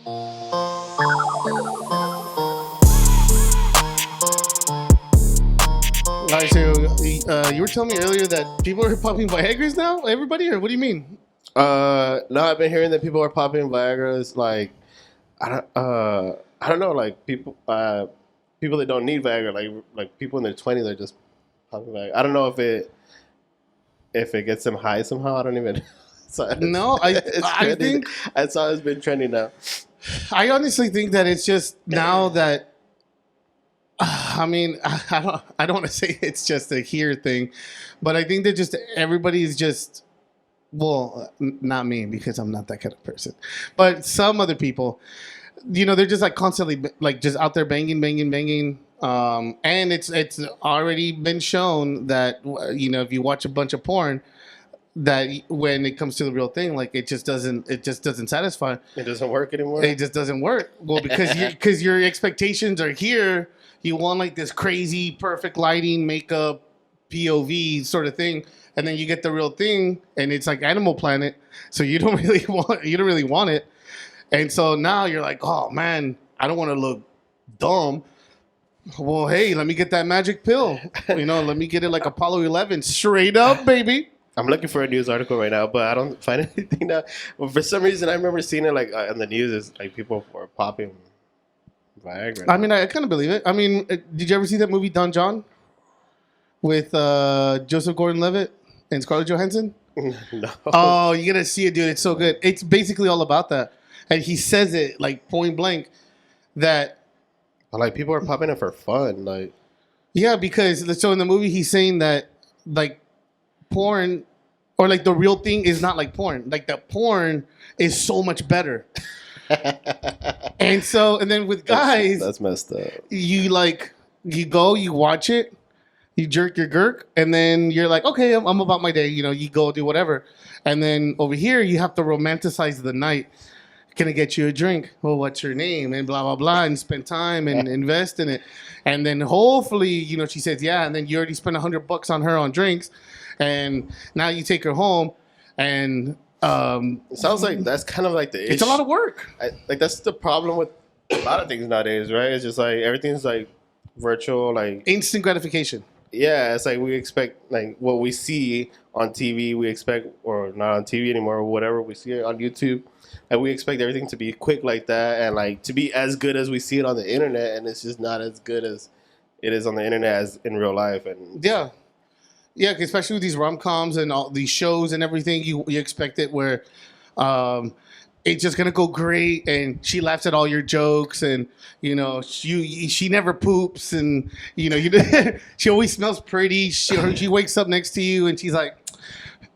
All right, so you were telling me earlier that people are popping Viagra's now. Everybody, or what do you mean? No, I've been hearing that people are popping Viagra's. Like, I don't know, like people that don't need Viagra, like people in their 20s, are just popping Viagra. I don't know if it gets them high somehow. I don't even. So No, I trending. think I saw it's been trending now. I honestly think that it's just now that. I mean, I don't want to say it's just a here thing, but I think that just everybody is just well, not me because I'm not that kind of person, but some other people, they're just like constantly like just out there banging, banging, banging. And it's already been shown that if you watch a bunch of porn, that when it comes to the real thing, like it just doesn't satisfy. It doesn't work anymore. It just doesn't work. Well, because your expectations are here. You want like this crazy, perfect lighting, makeup, POV sort of thing, and then you get the real thing, and it's like Animal Planet. So you don't really want it, and so now you're like, oh man, I don't want to look dumb. Well, hey, let me get that magic pill. Let me get it like Apollo 11, straight up, baby. I'm looking for a news article right now, but I don't find anything now. Well, for some reason, I remember seeing it like on the news. It's like people were popping Viagra. I mean, I kind of believe it. I mean, did you ever see that movie Don John with Joseph Gordon-Levitt and Scarlett Johansson? No. Oh, you gotta see it, dude. It's so good. It's basically all about that, and he says it like point blank that Like people are popping it for fun. Like, yeah, because so in the movie he's saying that like porn or like the real thing is not like porn. Like the porn is so much better. And then with guys, that's messed up. you watch it, you jerk your gurk, and then you're like, okay, I'm about my day. You go do whatever. And then over here, you have to romanticize the night. Can I get you a drink? Well, what's your name? And blah, blah, blah, and spend time and invest in it. And then hopefully, she says, yeah. And then you already spent $100 on her on drinks. And now you take her home and it sounds like that's kind of like the issue. It's a lot of work. Like that's the problem with a lot of things nowadays, right? It's just like everything's like virtual, like instant gratification. Yeah, it's like we expect like what we see on TV, we expect, or not on TV anymore, or whatever we see on YouTube, and we expect everything to be quick like that, and like to be as good as we see it on the internet, and it's just not as good as it is on the internet as in real life. And yeah, especially with these rom-coms and all these shows and everything, you expect it where it's just gonna go great, and she laughs at all your jokes, and she never poops, and she always smells pretty. She wakes up next to you, and she's like,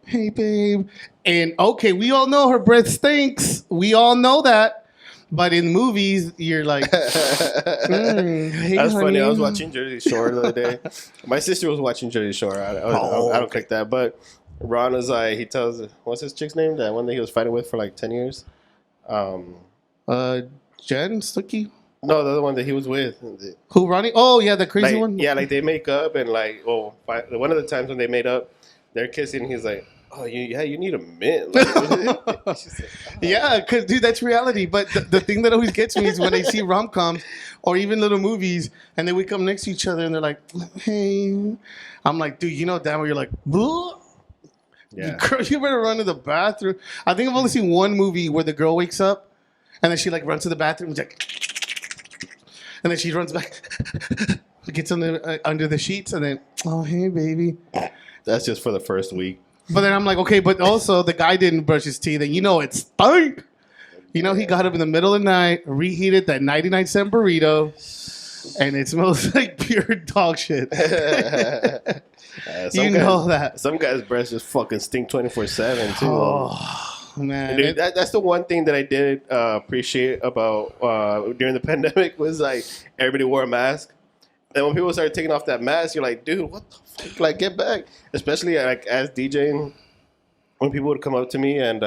"Hey, babe," and okay, we all know her breath stinks. We all know that. But in movies, you're like, hey, that's honey. funny. I was watching Jersey Shore the other day. My sister was watching Jersey Shore. I don't click that. But Ron was like, he tells, what's his chick's name? That one that he was fighting with for like 10 years? Jen Stuckey? No, the other one that he was with. Who, Ronnie? Oh, yeah, the crazy one? Yeah, like they make up and like, one of the times when they made up, they're kissing. He's like, oh, you need a mint. Like, yeah, because, dude, that's reality. But the thing that always gets me is when I see rom-coms or even little movies, and then we come next to each other, and they're like, hey. I'm like, dude, damn well you're like, bleh. Yeah. Girl, you better run to the bathroom. I think I've only seen one movie where the girl wakes up, and then she, like, runs to the bathroom, and then she runs back, gets under the sheets, and then, oh, hey, baby. That's just for the first week. But then I'm like, okay, but also the guy didn't brush his teeth, and it stunk. He got up in the middle of the night, reheated that 99-cent burrito, and it smells like pure dog shit. That. Some guys' breaths just fucking stink 24/7 too. Oh, man. Dude, that's the one thing that I did appreciate about during the pandemic was like everybody wore a mask. And when people started taking off that mask, you're like, dude, what the fuck? Like, get back. Especially like as DJing, when people would come up to me and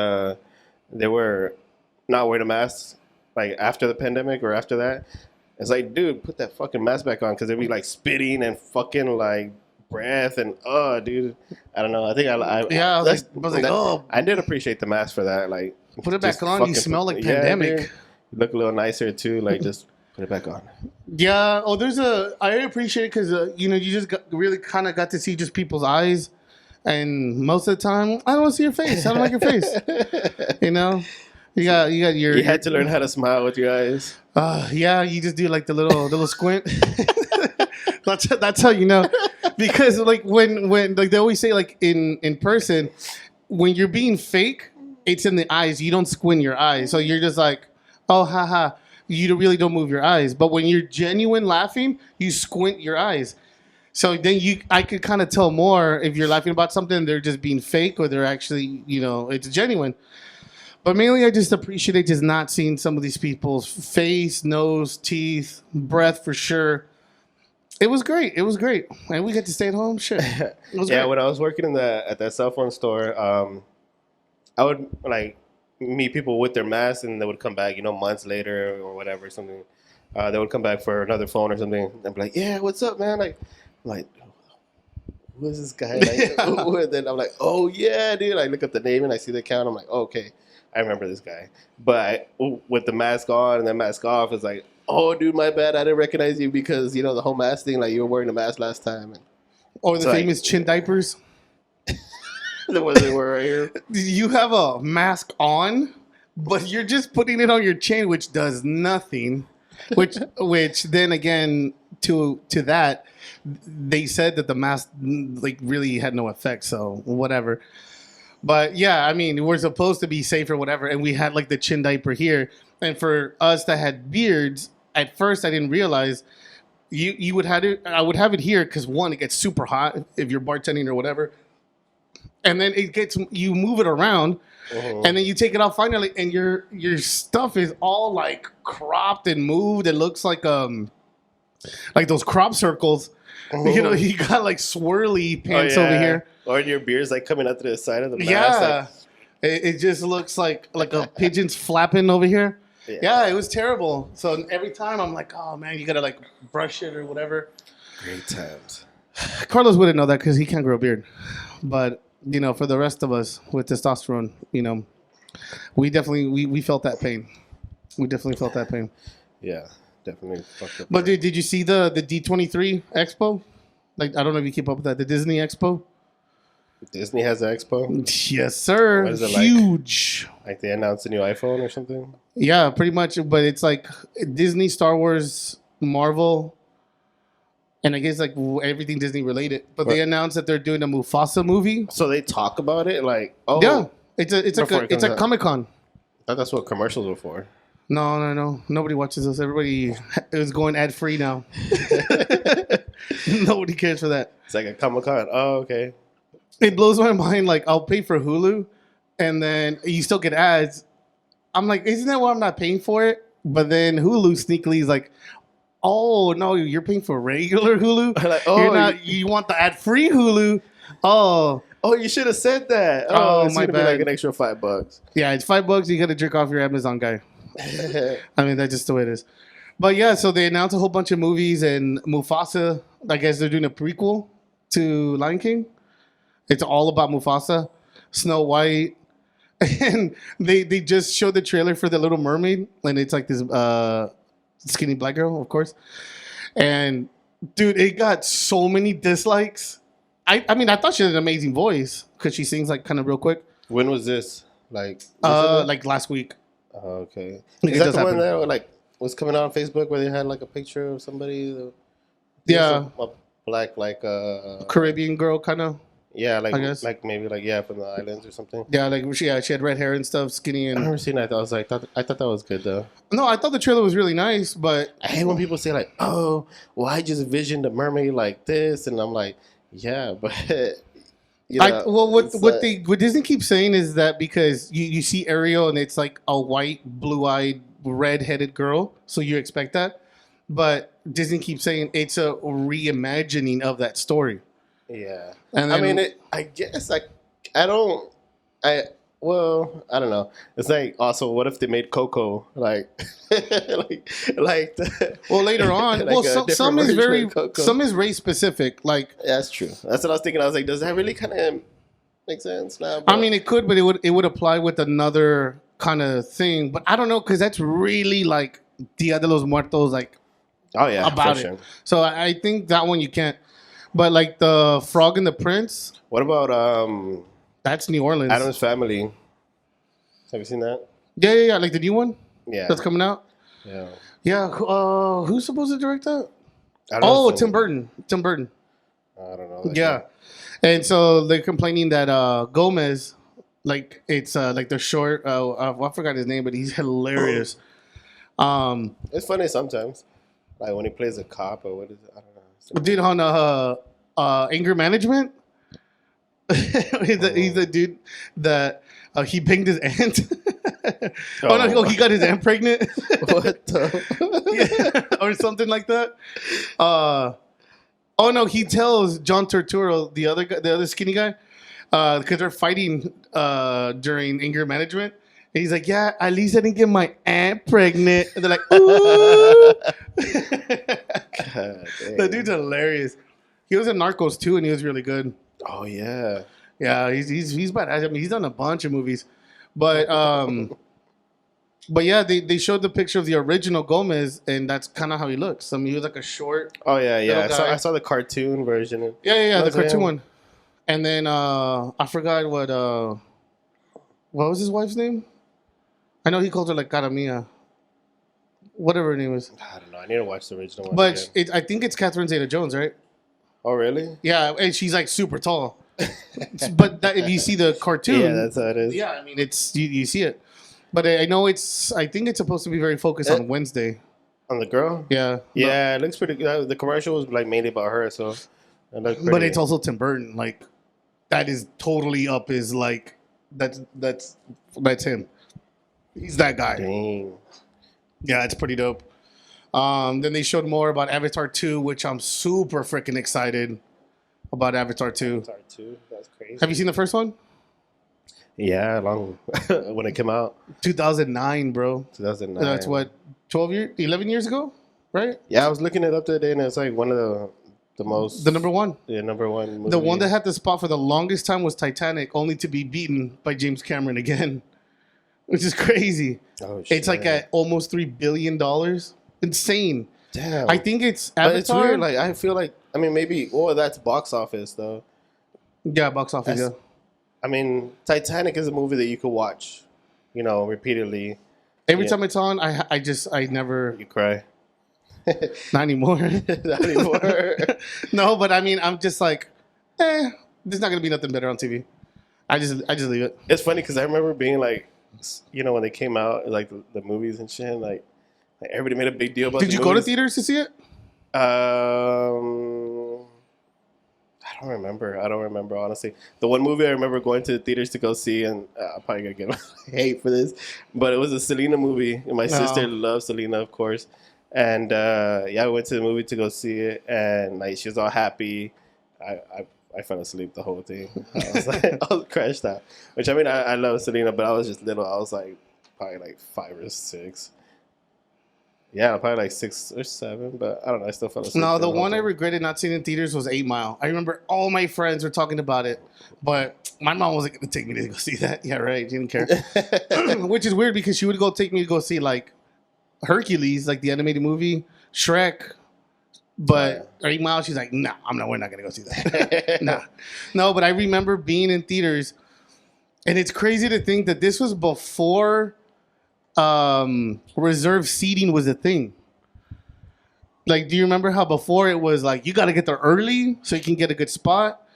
they were not wearing a mask, like after the pandemic or after that, it's like, dude, put that fucking mask back on, because they'd be like spitting and fucking like breath and dude, I don't know. I think I was like, oh, I did appreciate the mask for that. Like, put it back on. You smell like pandemic. look a little nicer too. Like just put it back on. Yeah. Oh, I appreciate it because you just really kind of got to see just people's eyes, and most of the time I don't want to see your face. I don't like your face. You know, you got your. You had to learn how to smile with your eyes. Yeah, you just do like the little squint. That's how you know, because like when like they always say like in person, when you're being fake, it's in the eyes. You don't squint your eyes, so you're just like, oh, haha. You really don't move your eyes. But when you're genuine laughing, you squint your eyes. So then I could kind of tell more if you're laughing about something, they're just being fake or they're actually, it's genuine. But mainly I just appreciate just not seeing some of these people's face, nose, teeth, breath for sure. It was great. It was great. And we get to stay at home. Shit. It was Yeah, great. when I was working at that cell phone store, I would like meet people with their masks, and they would come back, months later or whatever, something. They would come back for another phone or something. And be like, "Yeah, what's up, man?" Like, who is this guy? Like, and then I'm like, "Oh yeah, dude." I look up the name and I see the account. I'm like, oh, "Okay, I remember this guy." But with the mask on and the mask off, it's like, "Oh, dude, my bad. I didn't recognize you because the whole mask thing. Like, you were wearing a mask last time." Or the So, like, famous chin diapers. The ones they were right here. You have a mask on, but you're just putting it on your chin, which does nothing. Which then again to that, they said that the mask like really had no effect. So whatever. But yeah, I mean, we're supposed to be safe or whatever, and we had like the chin diaper here. And for us that had beards, at first I didn't realize you would have it. I would have it here because one, it gets super hot if you're bartending or whatever. And then you move it around, and then you take it off finally, and your stuff is all like cropped and moved. It looks like those crop circles. You got like swirly pants over here. Or your beard's like coming out to the side of the mask. Yeah, it just looks like a pigeon's flapping over here. Yeah, it was terrible. So every time I'm like, oh man, you gotta like brush it or whatever. Great times. Carlos wouldn't know that because he can't grow a beard, but. For the rest of us with testosterone, we definitely we felt that pain. We definitely felt that pain. Yeah, definitely fucked up. But did you see the D23 Expo? Like, I don't know if you keep up with that. The Disney Expo? Disney has an expo? Yes, sir. What is it like? Huge. Like they announced a new iPhone or something? Yeah, pretty much. But it's like Disney, Star Wars, Marvel, and I guess like everything Disney related. But they announced that they're doing a Mufasa movie. So they talk about it like, oh. Yeah. It's a Comic-Con. I thought that's what commercials were for. No. Nobody watches those. Everybody is going ad-free now. Nobody cares for that. It's like a Comic-Con. Oh, okay. It blows my mind. Like, I'll pay for Hulu, and then you still get ads. I'm like, isn't that why I'm not paying for it? But then Hulu sneakily is like, oh, no, you're paying for regular Hulu? Like, oh, you want the ad-free Hulu? Oh, you should have said that. Oh, it's my gonna be like bad. an extra $5. yeah, it's $5. You got to jerk off your Amazon guy. I mean, that's just the way it is. But yeah, so they announced a whole bunch of movies, and Mufasa, I guess they're doing a prequel to Lion King. It's all about Mufasa, Snow White, and they just showed the trailer for The Little Mermaid, and it's like this skinny black girl, of course. And dude, it got so many dislikes. I mean, I thought she had an amazing voice because she sings like kind of real quick. When was this? Like Last week. Oh, okay. It Is that does the one happen. that was coming out on Facebook where they had like a picture of somebody? Yeah. A black Caribbean girl, kind of. yeah, I guess. maybe from the islands or something. Yeah, like she had red hair and stuff, skinny I and. never seen that. I thought that was good though. No, I thought the trailer was really nice, but I hate when people say like, "Oh, well, I just envisioned a mermaid like this," and I'm like, "Yeah, but." What Disney keeps saying is that because you see Ariel and it's like a white, blue-eyed, red-headed girl, so you expect that. But Disney keeps saying it's a reimagining of that story. Yeah, And I then- mean, I guess I don't know. It's like also, what if they made Coco like Well, later on, like a different some is version of Coco. some is race specific. Like, That's true. That's what I was thinking. I was like, does that really kind of make sense now? I mean, it could, but it would apply with another kind of thing. But I don't know because that's really like Dia de los Muertos, like Oh yeah, about for it. sure. So I think that one you can't. But like the Frog and the Prince, What about that's New Orleans. Adam's Family? Have you seen that? Yeah. Like the new one Yeah. that's coming out. Yeah. Yeah. Who's supposed to direct that? I don't know Oh, if Tim Burton. Tim Burton. I don't know. Yeah. And so they're complaining that Gomez, like it's like the short. I forgot his name, but he's hilarious. It's funny sometimes. Like when he plays a cop or what is it? I don't know. Dude on anger management. He's a dude that he banged his aunt. He got his aunt pregnant. What the? Yeah, or something like that. He tells John Turturro, the other skinny guy, because they're fighting during anger management. And he's like, yeah, at least I didn't get my aunt pregnant. And they're like, ooh. God, The dude's hilarious. He was in Narcos too, and he was really good. Oh yeah. Yeah, he's badass. I mean, he's done a bunch of movies, but yeah, they showed the picture of the original Gomez, and that's kind of how he looks. I mean, he was like a short. Oh yeah, yeah. Little guy. I saw the cartoon version. Yeah, the That's cartoon him. one. And then I forgot what was his wife's name? I know he called her like Cara Mia, whatever her name is. I don't know. I need to watch the original one. But again. I think it's Catherine Zeta-Jones, right? Oh really? Yeah, and she's like super tall. But if you see the cartoon, Yeah, that's how it is. yeah, I mean it's you see it. But I know I think it's supposed to be very focused on Wednesday. On the girl. Yeah. Yeah, it looks pretty good. The commercial was like mainly about her, so it looked But pretty. it's also Tim Burton. Like that is totally up his like that's him. He's that guy. Dang. Yeah, it's pretty dope. Then they showed more about Avatar 2, which I'm super freaking excited about Avatar 2. Sorry, too. That's crazy. Have you seen the first one? Yeah, long when it came out, 2009, bro. 2009. That's what 11 years ago, right? Yeah, I was looking it up the other day, and it's like one of the most The number one. number one. Movie. The one that had the spot for the longest time was Titanic, only to be beaten by James Cameron again, which is crazy. Oh, shit. It's like at almost $3 billion. Insane. Damn. I think it's but Avatar. it's weird. Like I feel like maybe that's box office though. Yeah, box office. That's- Yeah. I mean, Titanic is a movie that you could watch, repeatedly. Every Yeah. time it's on, I never. You cry. Not anymore. Not anymore. No, but I mean, I'm just like, there's not gonna be nothing better on TV. I just leave it. It's funny because I remember being like, when they came out, like the movies and shit, like everybody made a big deal about. Did the you go to movies. theaters to see it? I don't remember honestly. The one movie I remember going to the theaters to go see, and I'm probably gonna get hate for this, but it was a Selena movie. And my sister loves Selena, of course, and I went to the movie to go see it, and like she was all happy. I fell asleep the whole thing. I was crashed out. Which I mean, I love Selena, but I was just little. I was like probably like 5 or 6. Yeah, probably like 6 or 7, but I don't know. I still fell asleep. No, the whole one I time. regretted not seeing in theaters was 8 Mile. I remember all my friends were talking about it, but my mom wasn't going to take me to go see that. Yeah, right. She didn't care. Which is weird because she would go take me to go see like Hercules, like the animated movie, Shrek. But 8 Mile, she's like, nah, we're not going to go see that. Nah. No, but I remember being in theaters, and it's crazy to think that this was before reserved seating was a thing. Like, do you remember how before it was like you got to get there early so you can get a good spot,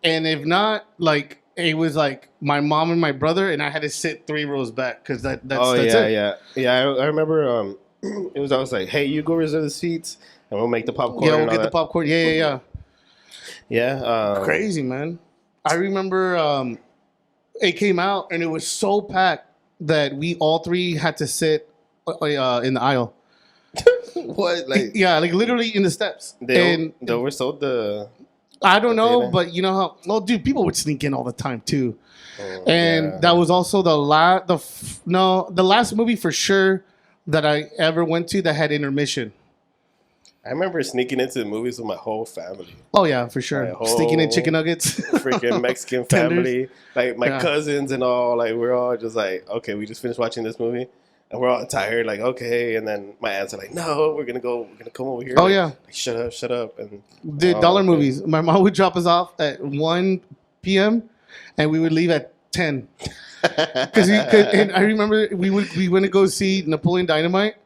and if not, like it was like my mom and my brother, and I had to sit 3 rows back because that's it. Yeah. I remember. It was always like, hey, you go reserve the seats, and we'll make the popcorn. Yeah, and we'll all get the that. popcorn. Yeah. Yeah. Crazy, man. I remember it came out and it was so packed that we all 3 had to sit in the aisle. What? Like Yeah, like literally in the steps. they oversold the. I don't know, theater? but you know how? Well, dude, people would sneak in all the time too. Oh, And yeah. that was also the last movie for sure that I ever went to that had intermission. I remember sneaking into the movies with my whole family. Oh yeah, for sure. My whole Sneaking in chicken nuggets. Freaking Mexican Tenders. family. Like my Yeah. cousins and all. Like we're all just like, okay, we just finished watching this movie. And we're all tired, like, okay. And then my aunts are like, no, we're gonna come over here. Oh Like, yeah, like, shut up. And the Oh, dollar okay. movies. My mom would drop us off at 1 p.m. and we would leave at 10. And I remember we went to go see Napoleon Dynamite,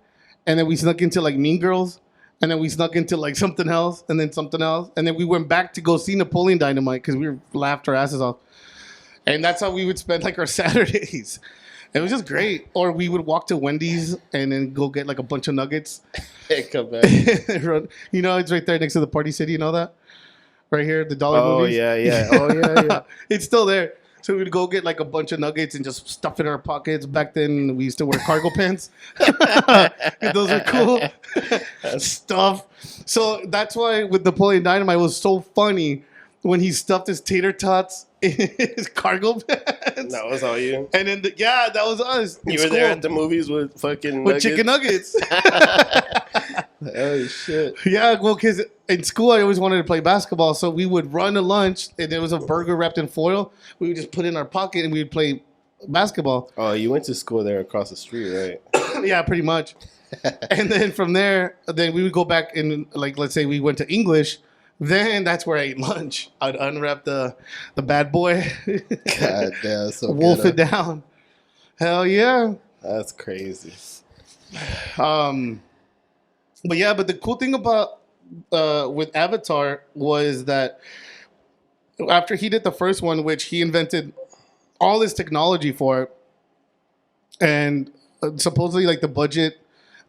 and then we snuck into like Mean Girls, and then we snuck into like something else, and then something else, and then we went back to go see Napoleon Dynamite because we laughed our asses off, and that's how we would spend like our Saturdays. It was just great. Or we would walk to Wendy's and then go get like a bunch of nuggets. Come back. You know, it's right there next to the Party City. You know that? Right here, the dollar Oh movies. yeah. Oh yeah. It's still there. So we'd go get like a bunch of nuggets and just stuff it in our pockets. Back then, we used to wear cargo pants. Those are cool stuff. So that's why with Napoleon Dynamite, it was so funny when he stuffed his tater tots in his cargo pants. That was all you. And then, that was us. in You were there school at the movies with fucking with chicken nuggets. Oh shit. Yeah, well, because in school I always wanted to play basketball, so we would run to lunch, and there was a burger wrapped in foil. We would just put it in our pocket, and we would play basketball. Oh, you went to school there across the street, right? Yeah, pretty much. And then from there, then we would go back and, like, let's say we went to English. Then that's where I ate lunch. I'd unwrap the bad boy, God damn, so wolf good. it down. Hell yeah. That's crazy. But yeah, but the cool thing about with Avatar was that after he did the first one, which he invented all this technology for, and supposedly like the budget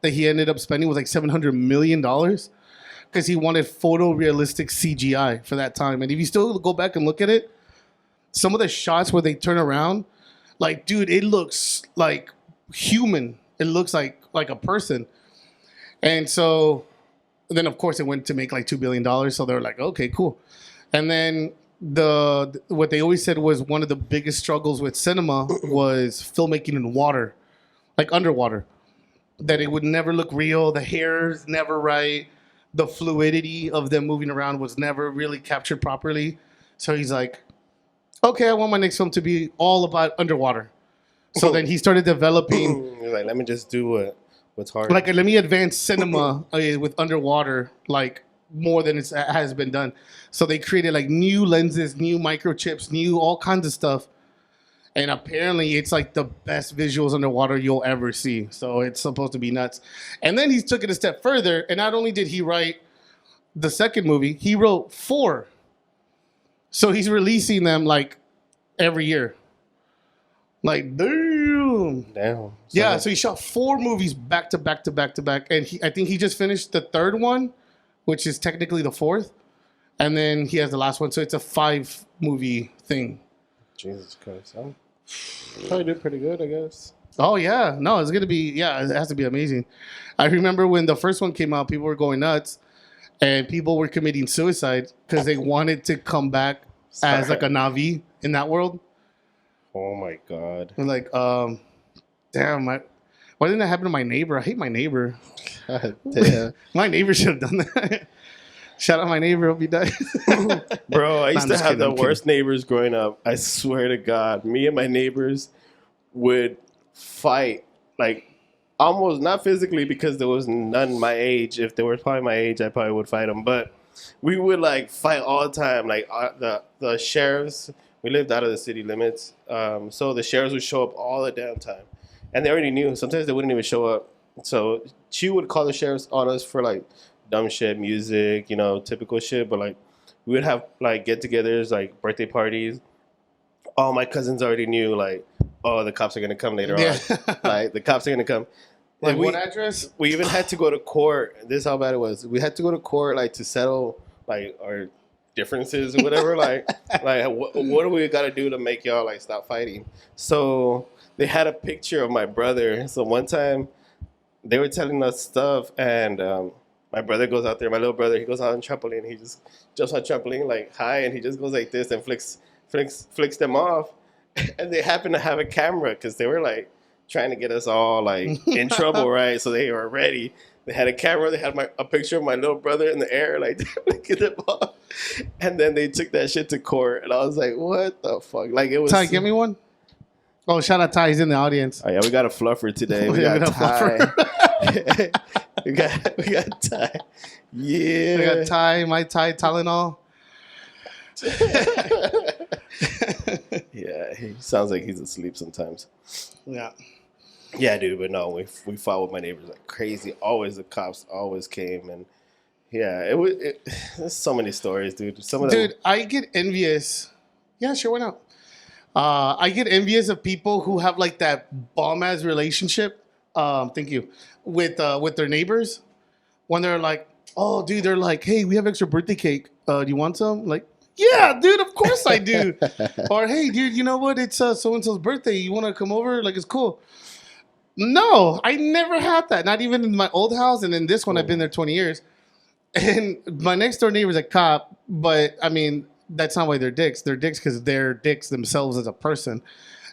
that he ended up spending was like $700 million because he wanted photorealistic CGI for that time. And if you still go back and look at it, some of the shots where they turn around, like, dude, it looks like human. It looks like a person. And so then, of course, it went to make like $2 billion. So they were like, okay, cool. And then what they always said was one of the biggest struggles with cinema was filmmaking in water, like underwater. That it would never look real. The hair's never right. The fluidity of them moving around was never really captured properly. So he's like, okay, I want my next film to be all about underwater. So then he started developing, You're like, let me just do what's hard. like, let me advance cinema with underwater, like, more than it has been done. So they created like new lenses, new microchips, new all kinds of stuff. And apparently it's like the best visuals underwater you'll ever see. So it's supposed to be nuts. And then he took it a step further. And not only did he write the second movie, he wrote 4. So he's releasing them like every year. Like, damn. Damn. Yeah, so he shot 4 movies back to back to back to back. And I think he just finished the 3rd one, which is technically the 4th. And then he has the last one. So it's a 5 movie thing. Jesus Christ. I'm probably did pretty good, I guess. Oh, yeah. No, it's going to be, it has to be amazing. I remember when the first one came out, people were going nuts. And people were committing suicide because they wanted to come back as like a Na'vi in that world. Oh my God. And like, damn, why didn't that happen to my neighbor? I hate my neighbor. God damn. My neighbor should have done that. Shout out my neighbor. Hope he died. Bro, I used I'm to just have kidding, the I'm kidding. worst neighbors growing up. I swear to God. Me and my neighbors would fight, like, almost not physically because there was none my age. If they were probably my age, I probably would fight them. But we would, like, fight all the time. Like, the sheriffs, we lived out of the city limits. So the sheriffs would show up all the damn time. And they already knew. Sometimes they wouldn't even show up. So she would call the sheriffs on us for, like, dumb shit, music, you know, typical shit. But, like, we would have, like, get-togethers, like, birthday parties. All my cousins already knew, like, oh, the cops are going to come later Yeah. on. Like, the cops are going to come. Like, And what address? we even had to go to court. This is how bad it was. We had to go to court, like, to settle, like, our differences or whatever. like what do we got to do to make y'all, like, stop fighting? So they had a picture of my brother. So one time they were telling us stuff, and my brother goes out there, my little brother, he goes out on trampoline. He just jumps on trampoline, like, high, and he just goes like this and flicks them off. And they happen to have a camera because they were, like, trying to get us all, like, in trouble, right? So they were ready. They had a camera. They had a picture of my little brother in the air, like looking at the ball. And then they took that shit to court, and I was like, "What the fuck?" Like it was. Ty, give me one. Oh, shout out Ty. He's in the audience. Oh yeah, we got a fluffer today. We Yeah, got we got Ty. we got Ty. Yeah. I got Ty, my Ty, Tylenol. Yeah, he sounds like he's asleep sometimes. Yeah. Yeah, dude, but no, we fought with my neighbors like crazy. Always the cops always came, and yeah, there's so many stories, dude. Some of them, Dude, I get envious. Yeah, sure, why not? I get envious of people who have like that bomb ass relationship. Thank you, with their neighbors. When they're like, oh, dude, they're like, hey, we have extra birthday cake. Do you want some? Like, yeah, dude, of course I do. Or hey, dude, you know what? It's so and so's birthday. You want to come over? Like, it's cool. No, I never had that. Not even in my old house, and in this one, I've been there 20 years. And my next door neighbor's a cop, but I mean, that's not why they're dicks. They're dicks because they're dicks themselves as a person.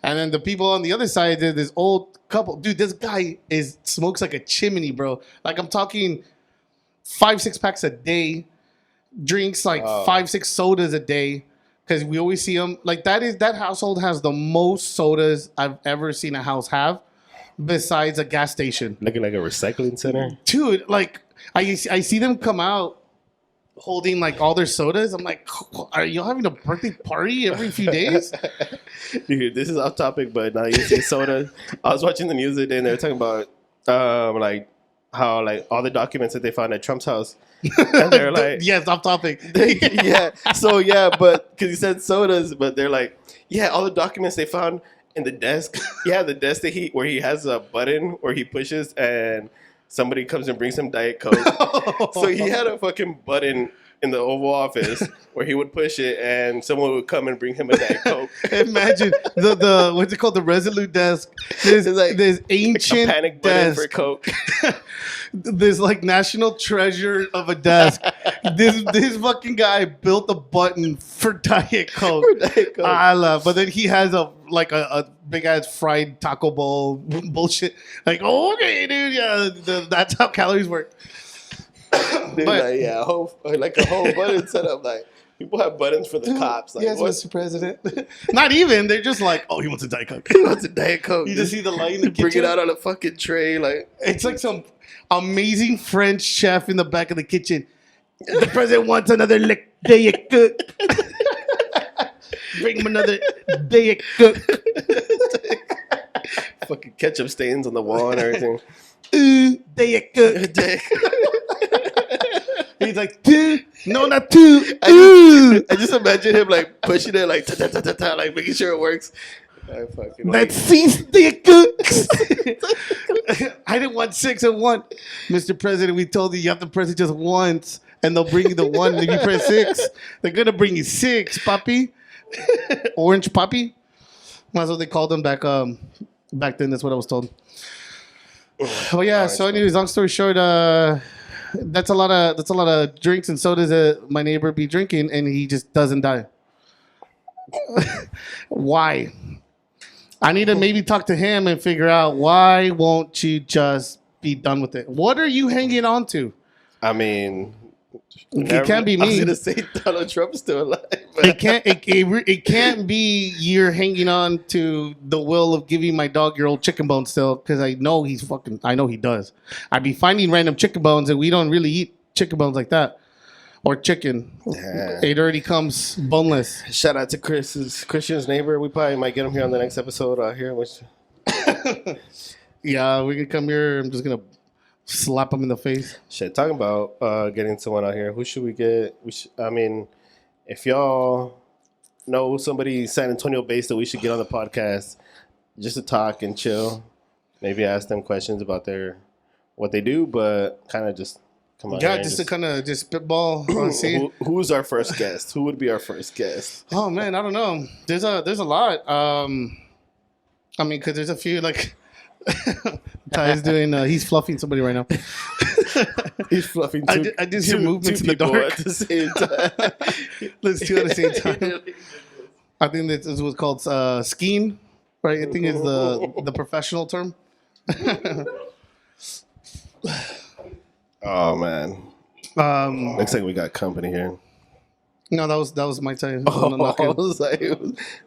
And then the people on the other side, they're this old couple. Dude, this guy smokes like a chimney, bro. Like I'm talking 5-6 packs a day, drinks like 5-6 sodas a day. Because we always see him. Like that household has the most sodas I've ever seen a house have, besides a gas station. looking like a recycling center. Dude, like I see them come out holding like all their sodas. I'm like, are you having a birthday party every few days? Dude, this is off topic, but now you say soda. I was watching the news the other day, and they were talking about like how like all the documents that they found at Trump's house, and they're like, yes, off topic. yeah. So yeah, but because he said sodas, but they're like, yeah, all the documents they found in the desk. Yeah, the desk that where he has a button where he pushes and somebody comes and brings him Diet Coke. So he had a fucking button in the Oval Office where he would push it and someone would come and bring him a Diet Coke. Imagine the what's it called, the Resolute desk. There's like this ancient a panic button desk. for Coke. This like national treasure of a desk. This fucking guy built a button for Diet Coke. For Diet Coke. I love. But then he has a big ass fried taco bowl bullshit. Like, oh, okay, dude, yeah, that's how calories work. Dude, But- like, yeah, a whole button setup. Like people have buttons for the cops. Like, yes, what's Mr. President. Not even. They're just like, oh, he wants a Diet Coke. what's a Diet Coke? You just see the light in the bring kitchen. it out on a fucking tray. Like It's like some amazing French chef in the back of the kitchen. The president wants another Diet Coke. Bring him another Diet Coke. fucking ketchup stains on the wall and everything. Diet Coke. Diet He's like, two, no, not two. I just imagine him like pushing it like ta ta ta ta ta, like making sure it works. I fucking That's 6 Diet Cokes. I didn't want 6 at one. Mr. President, we told you have to press it just once, and they'll bring you the one. If you press 6, they're gonna bring you 6, puppy. Orange puppy. That's what they called them back then. That's what I was told. Oh yeah. So anyways, long story short, that's a lot of drinks and sodas that my neighbor be drinking, and he just doesn't die. Why? I need to maybe talk to him and figure out why won't you just be done with it? What are you hanging on to? I mean, It can't be I was me. gonna say Donald Trump's still alive. But It can't. It can't be you're hanging on to the will of giving my dog your old chicken bones still, because I know he's fucking. I know he does. I'd be finding random chicken bones, and we don't really eat chicken bones like that, or chicken. Yeah. It already comes boneless. Shout out to Christian's neighbor. We probably might get him here on the next episode out here. Which Yeah, we can come here. I'm just gonna slap him in the face. shit, talking about getting someone out here. Who should we get? I mean, if y'all know somebody San Antonio based that we should get on the podcast, just to talk and chill, maybe ask them questions about what they do, but kind of just come on. Yeah, here just and to kind of just spitball. See. who's our first guest? Who would be our first guest? Oh man, I don't know. There's a lot. I mean, because there's a few like Ty's doing. He's fluffing somebody right now. He's fluffing. I just hear movements in the people dark. at the same time. Let's do it at the same time. I think this is what's called skiing, right? I think is the professional term. Oh man, looks like we got company here. No, that was my time. I was like,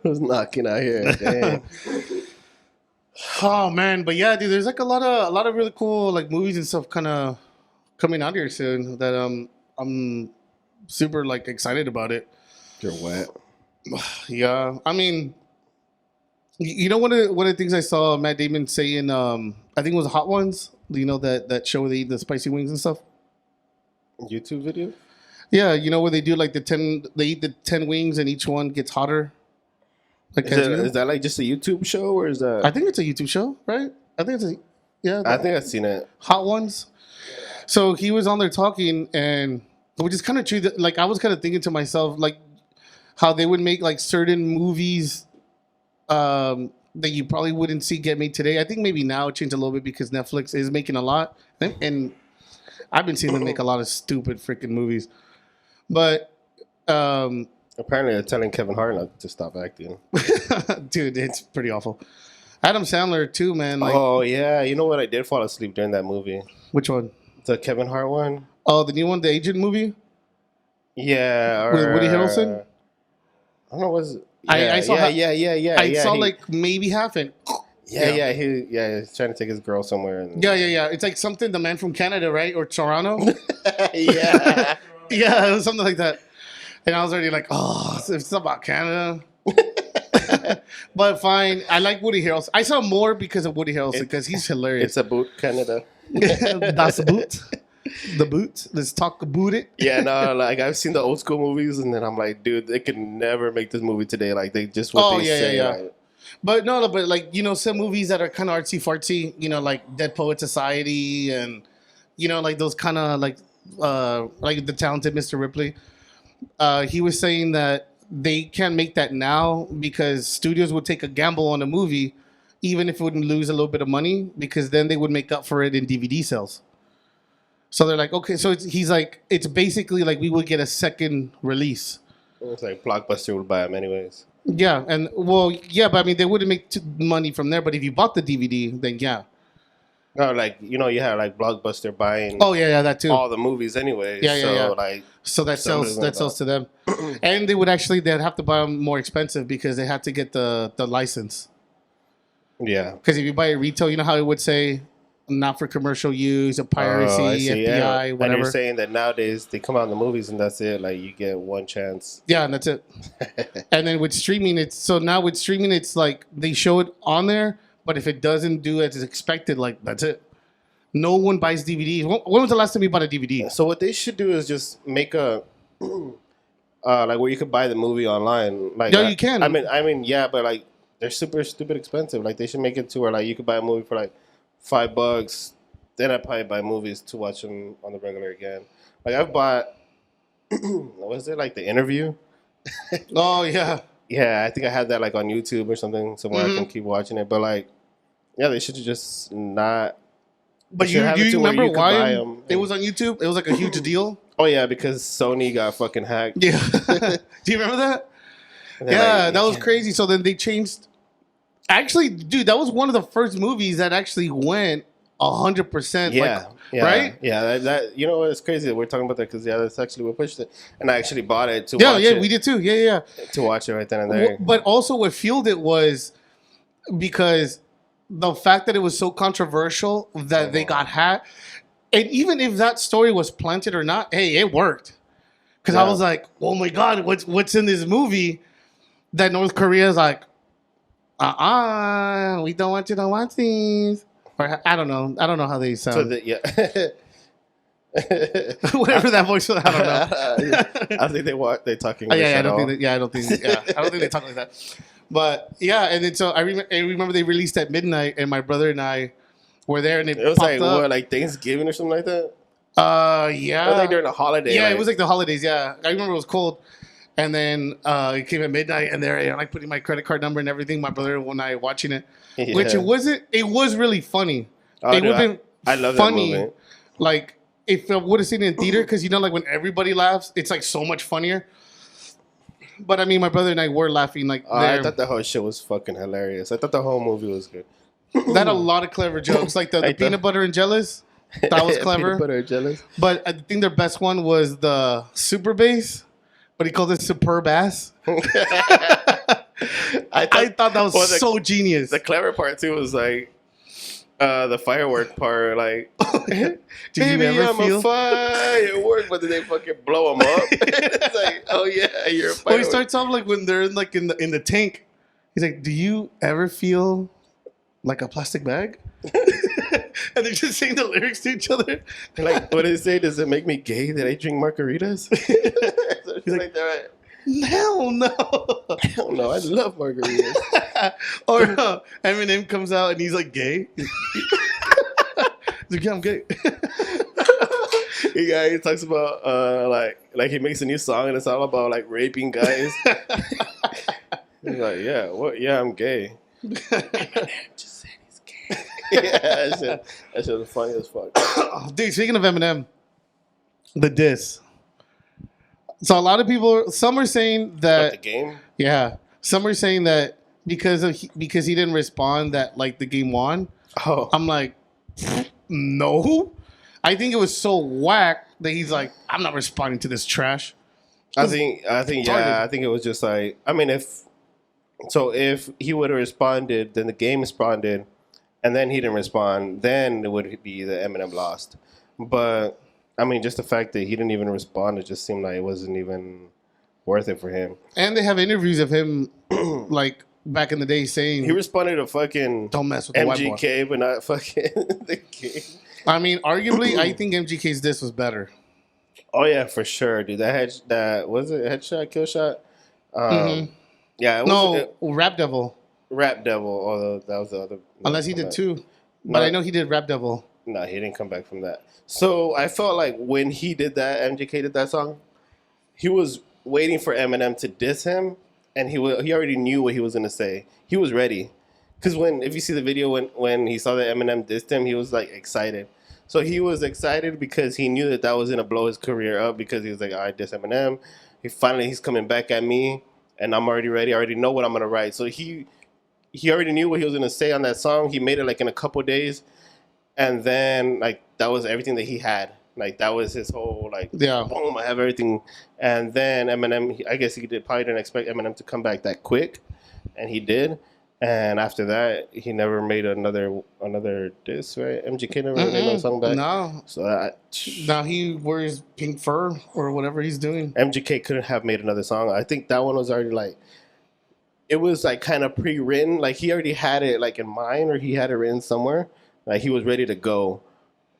who's knocking out here? Dang. Oh man, but yeah, dude, there's like a lot of really cool like movies and stuff kind of coming out here soon that I'm super like excited about it. You're wet. Yeah, I mean, you know one of the things I saw Matt Damon saying, I think it was Hot Ones. You know that show where they eat the spicy wings and stuff. YouTube video? Yeah, you know where they do like they eat the 10 wings and each one gets hotter. Like Is that like just a YouTube show or is that? I think it's a YouTube show, right? I think it's a yeah. I think I've seen it. Hot Ones. So he was on there talking, and which is kind of true. That, like I was kind of thinking to myself, like how they would make like certain movies that you probably wouldn't see get made today. I think maybe now it changed a little bit because Netflix is making a lot, and I've been seeing them make a lot of stupid freaking movies. But Apparently, they're telling Kevin Hart not to stop acting. dude, it's pretty awful. Adam Sandler too, man. Like, Oh yeah, you know what? I did fall asleep during that movie. which one? The Kevin Hart one. Oh, the new one, the Agent movie. Yeah, With Woody Harrelson? I don't know. Was I saw yeah. I saw like maybe half it. He's trying to take his girl somewhere. And, Yeah. It's like something the man from Canada, right? Or Toronto. yeah. Yeah, it was something like that. And I was already like, oh, it's about Canada. But fine. I like Woody Harrelson. I saw more because of Woody Harrelson because he's hilarious. It's a boot, Canada. That's the boot. The boot. Let's talk about it. Yeah, no, like I've seen the old school movies, and then I'm like, dude, they could never make this movie today. Like they just what they say. Yeah. Like, But no, but like, you know, some movies that are kind of artsy fartsy, you know, like Dead Poet Society and, you know, like those kind of like The Talented Mr. Ripley. He was saying that they can't make that now because studios would take a gamble on a movie, even if it wouldn't lose a little bit of money, because then they would make up for it in DVD sales. So they're like, okay, so he's like, it's basically like we would get a second release. it's like Blockbuster would buy them anyways. Yeah, and well, yeah, but I mean, they wouldn't make money from there. But if you bought the DVD, then yeah. No, like you have like Blockbuster buying. Oh yeah, that too. All the movies anyways. Yeah. Like so that sells somebody's gonna to them, and they'd have to buy them more expensive because they had to get the license. yeah. Because if you buy it retail, you know how it would say not for commercial use, a piracy, I see, FBI, And whatever. you're saying that nowadays they come out in the movies and that's it. Like you get one chance. Yeah, and that's it. And then with streaming, it's like they show it on there, but if it doesn't do as expected, like that's it. No one buys DVDs. When was the last time you bought a DVD? So what they should do is just make a like where you could buy the movie online. Like Yeah, you can. I mean, yeah, but like they're super stupid expensive. Like they should make it to where like you could buy a movie for like $5. Then I probably buy movies to watch them on the regular again. Like I've bought, what is it like The Interview? Oh yeah. Yeah, I think I had that like on YouTube or something somewhere I can keep watching it. But like, yeah, they should just not. But should have do it you to where remember you could buy why 'em. it was on YouTube? It was like a huge deal. Oh yeah, because Sony got fucking hacked. Yeah. Do you remember that? And they're Yeah, like, that you was can't- crazy. So then they changed. Actually, dude, that was one of the first movies that actually went 100%. Yeah, yeah, right? Yeah, that you know what? It's crazy that we're talking about that because that's actually what pushed it, and I actually bought it to Yeah, watch yeah, it. we did too. Yeah. To watch it right then and there. But also, what fueled it was because the fact that it was so controversial that they got hacked. And even if that story was planted or not, hey, it worked. Because I Yeah. was like, oh my God, what's in this movie that North Korea is like, we don't want you to watch these. Or I don't know. I don't know how they sound. So yeah. Whatever that voice was, I don't know. I don't think they talk Oh, English yeah, I at don't all. think that, I don't think they talk like that. But yeah, and then so I remember they released at midnight, and my brother and I were there, and It was popped like up. what, like Thanksgiving or something like that. Yeah, It was like during a holiday. yeah, like, it was like the holidays. Yeah, I remember it was cold, and then it came at midnight, and there I like putting my credit card number and everything. My brother and I watching it, Yeah. which it was really funny. Oh, it dude, would have been I love funny, that movie. like if I would have seen it in theater, because you know, like when everybody laughs, it's like so much funnier. But I mean, my brother and I were laughing like I there. thought the whole shit was fucking hilarious. I thought the whole movie was good. That had a lot of clever jokes, like the Like the- peanut butter and jealous. That was Peanut clever. butter and jellies. But I think their best one was the super bass, but he called it superb ass. I thought that was well, so genius. The clever part too was like the firework part. Like, Did baby, you ever I'm feel? a firework, but then they fucking blow him up. It's like, oh yeah, you're a Well, firework. he starts off like when they're in the tank. He's like, "Do you ever feel like a plastic bag?" And they're just saying the lyrics to each other. Like, what did he say? Does it make me gay that I drink margaritas? He's like, that. Hell no. Hell no, I love margaritas. Or Eminem comes out and he's like gay. He's like, yeah, I'm gay. He talks about like he makes a new song and it's all about like raping guys. He's like, yeah, what? Yeah, I'm gay. Eminem just said he's gay. Yeah, that shit was funny as fuck. Dude, speaking of Eminem, the diss. So a lot of people, some are saying What, that, the game? yeah, some are saying that because he didn't respond that like the game won. Oh, I'm like, no. I think it was so whack that he's like, I'm not responding to this trash. I think, yeah, I think it was just like, I mean, if he would have responded, then the game responded, and then he didn't respond, then it would be the Eminem lost. But I mean, just the fact that he didn't even respond, it just seemed like it wasn't even worth it for him. And they have interviews of him like back in the day saying, He responded to fucking don't mess with the white boy. MGK, but not fucking the game. I mean, arguably, I think MGK's diss was better. Oh yeah, for sure, dude. That was it. Headshot, kill shot. Yeah, it was No, Rap Devil. Rap Devil. Although that was the other. Unless he did two. But No. I know he did Rap Devil. No, he didn't come back from that. So I felt like when he did that, MGK did that song, he was waiting for Eminem to diss him, and he already knew what he was gonna say. He was ready, because if you see the video when he saw that Eminem dissed him, he was like excited. So he was excited because he knew that was gonna blow his career up, because he was like, I diss Eminem. He's coming back at me, and I'm already ready. I already know what I'm gonna write. So he already knew what he was gonna say on that song. He made it like in a couple days. And then, like, that was everything that he had. Like, that was his whole, like, Yeah. boom, I have everything. And then Eminem, I guess probably didn't expect Eminem to come back that quick. And he did. And after that, he never made another diss, right? MGK never made no song back. No. So Now he wears pink fur or whatever he's doing. MGK couldn't have made another song. I think that one was already, like, it was, like, kind of pre-written. Like, he already had it, like, in mind, or he had it written somewhere. Like, he was ready to go.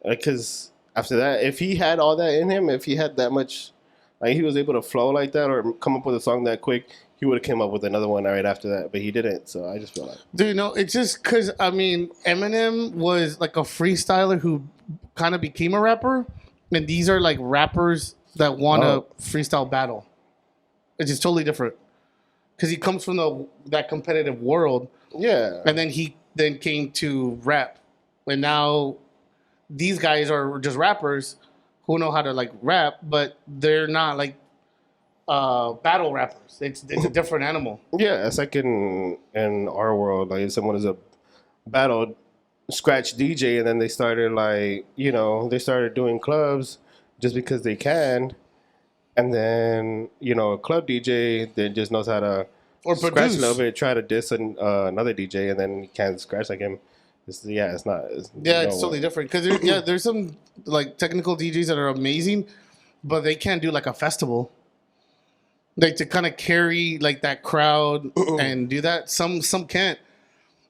Because after that, if he had all that in him, if he had that much, like, he was able to flow like that or come up with a song that quick, he would have came up with another one right after that. But he didn't, so I just feel like. Dude, no, it's just because, I mean, Eminem was like a freestyler who kind of became a rapper. And these are like rappers that want to freestyle battle. It's just totally different. Because he comes from that competitive world. Yeah. And then he then came to rap. And now these guys are just rappers who know how to like rap, but they're not like battle rappers. It's a different animal. Yeah, it's like in our world, like if someone is a battle scratch DJ and then they started like, they started doing clubs just because they can. And then, a club DJ that just knows how to scratch produce a little bit, try to diss another DJ and then he can't scratch like him. It's not. It's totally different. Because there's some like technical DJs that are amazing, but they can't do like a festival. Like to kind of carry like that crowd and do that. Some can't.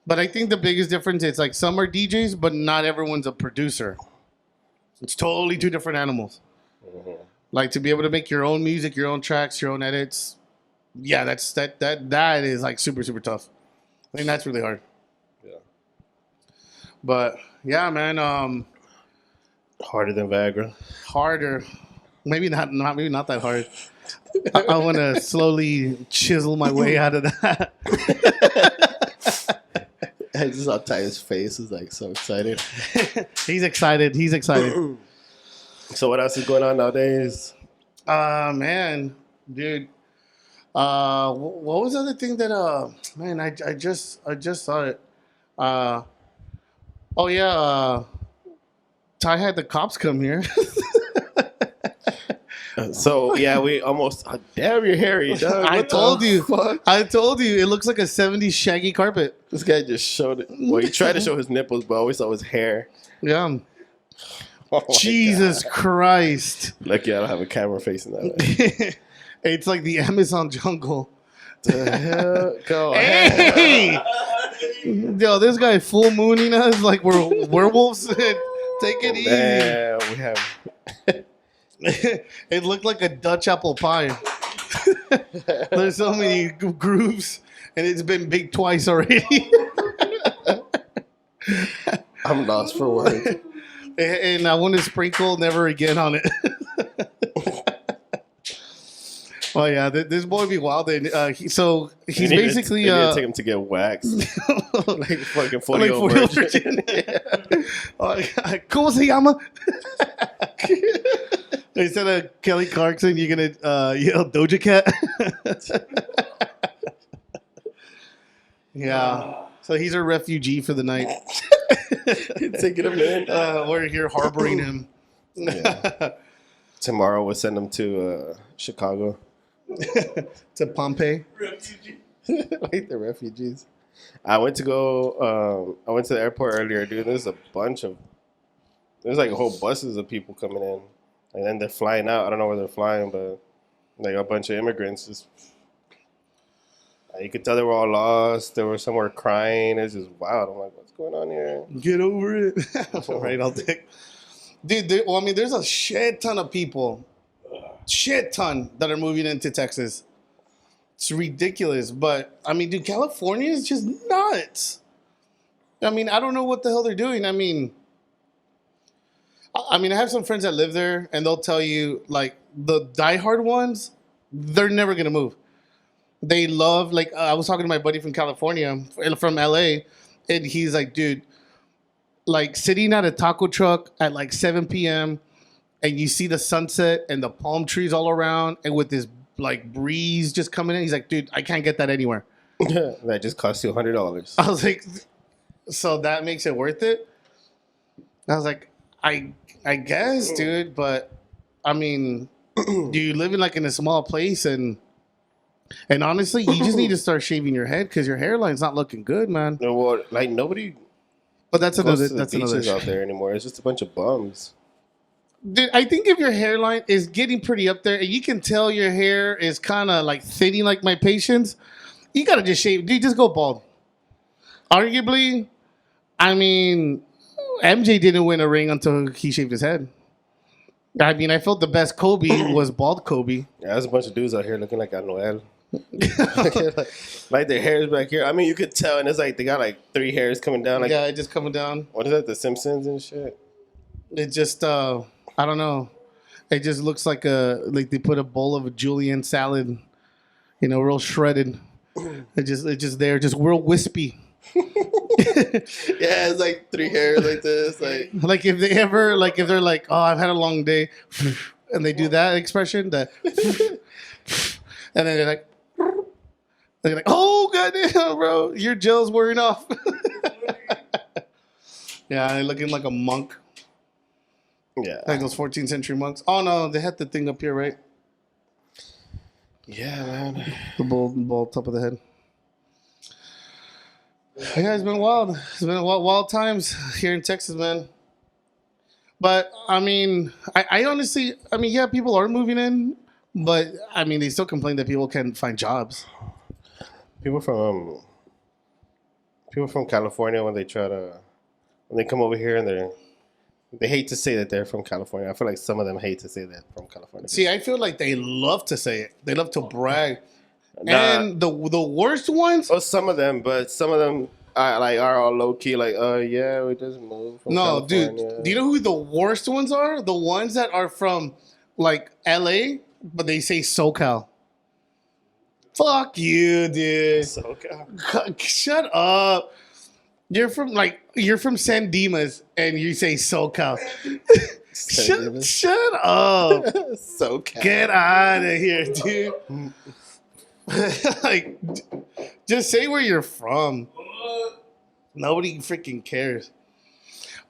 But I think the biggest difference is like some are DJs, but not everyone's a producer. It's totally two different animals. Mm-hmm. Like to be able to make your own music, your own tracks, your own edits. Yeah, that is like super, super tough. I think that's really hard. Yeah. But yeah, man, Harder than Viagra. harder. Maybe not that hard. I want to slowly chisel my way out of that. I just saw Ty's face. Is like so excited. He's excited. So what else is going on nowadays? Man, dude. What was the other thing that man, I just saw it. Oh yeah, Ty had the cops come here. So yeah, we almost. Oh, damn, you're hairy, dog. I What the told you. fuck? I told you. It looks like a 70s shaggy carpet. This guy just showed it. Well, he tried to show his nipples, but always saw his hair. Yeah. Oh my Jesus God. Christ. Lucky I don't have a camera facing that way. It's like the Amazon jungle. The hell? Go ahead. Hey! Yo, this guy full mooning us like we're werewolves. Take it easy. Man, we have. It looked like a Dutch apple pie. There's so many grooves, and it's been big twice already. I'm lost for words. And I want to sprinkle never again on it. Oh yeah, this boy be wild. And he's We need basically to, we need to take him to get waxed, like fucking 40 like old 40 virgin. virgin. ¿Cómo se llama? Instead of Kelly Clarkson, you're gonna yell Doja Cat. Yeah. So he's a refugee for the night. Taking him in. We're here harboring him. Yeah. Tomorrow we'll send him to Chicago. To Pompeii. Like the refugees. I went to the airport earlier, dude. There's like a whole buses of people coming in. And then they're flying out. I don't know where they're flying, but like a bunch of immigrants just. You could tell they were all lost. They were somewhere crying. It's just wild. I'm like, what's going on here? Get over it. Right, I'll take. Dude, there's a shit ton of people. Shit ton that are moving into Texas. It's ridiculous. But, I mean, dude, California is just nuts. I mean, I don't know what the hell they're doing. I mean, I have some friends that live there, and they'll tell you, like, the diehard ones, they're never going to move. They love, like, I was talking to my buddy from California, from LA, and he's like, dude, like, sitting at a taco truck at, like, 7 p.m., and you see the sunset and the palm trees all around, and with this, like, breeze just coming in, he's like, dude, I can't get that anywhere. That just cost you $100. I was like, so that makes it worth it? I was like, I guess, dude, but, I mean, you live in, like, in a small place, and honestly, you just need to start shaving your head because your hairline's not looking good, man. No, well, like nobody But that's goes another. to the That's another. beaches out there anymore. It's just a bunch of bums. Dude, I think if your hairline is getting pretty up there, and you can tell your hair is kind of like thinning, like my patient's, you gotta just shave. Dude, just go bald. Arguably, I mean, MJ didn't win a ring until he shaved his head. I mean, I felt the best Kobe was bald Kobe. Yeah, there's a bunch of dudes out here looking like Anuel. Like their hair's back here. I mean, you could tell, and it's like they got like 3 hairs coming down. Like, Yeah, it just coming down. what is that? The Simpsons and shit. It just, I don't know. It just looks like like they put a bowl of a julienne salad, real shredded. It just there, just real wispy. Yeah, it's like 3 hairs like this. Like if they're like, oh, I've had a long day, and they do that expression, and then they're like, oh goddamn, bro, your gel's wearing off. Yeah, they're looking like a monk. Yeah. Like those 14th century monks. Oh no, they had the thing up here, right? Yeah, man. The bald top of the head. Yeah, it's been wild. It's been wild times here in Texas, man. But I mean, I honestly, yeah, people are moving in, but I mean, they still complain that people can't find jobs. People from California, when they come over here and they hate to say that they're from California. I feel like some of them hate to say that from California. See, I feel like they love to say it. They love to brag. Nah. And the worst ones. Well, some of them, but some of them are all low key. Like, yeah, we just moved from No, California. dude. Do you know who the worst ones are? The ones that are from like LA, but they say SoCal. Fuck you, dude. SoCal. Shut up. You're from San Dimas and you say SoCal. Shut up. SoCal. Get out of here, dude. Like, just say where you're from. Nobody freaking cares.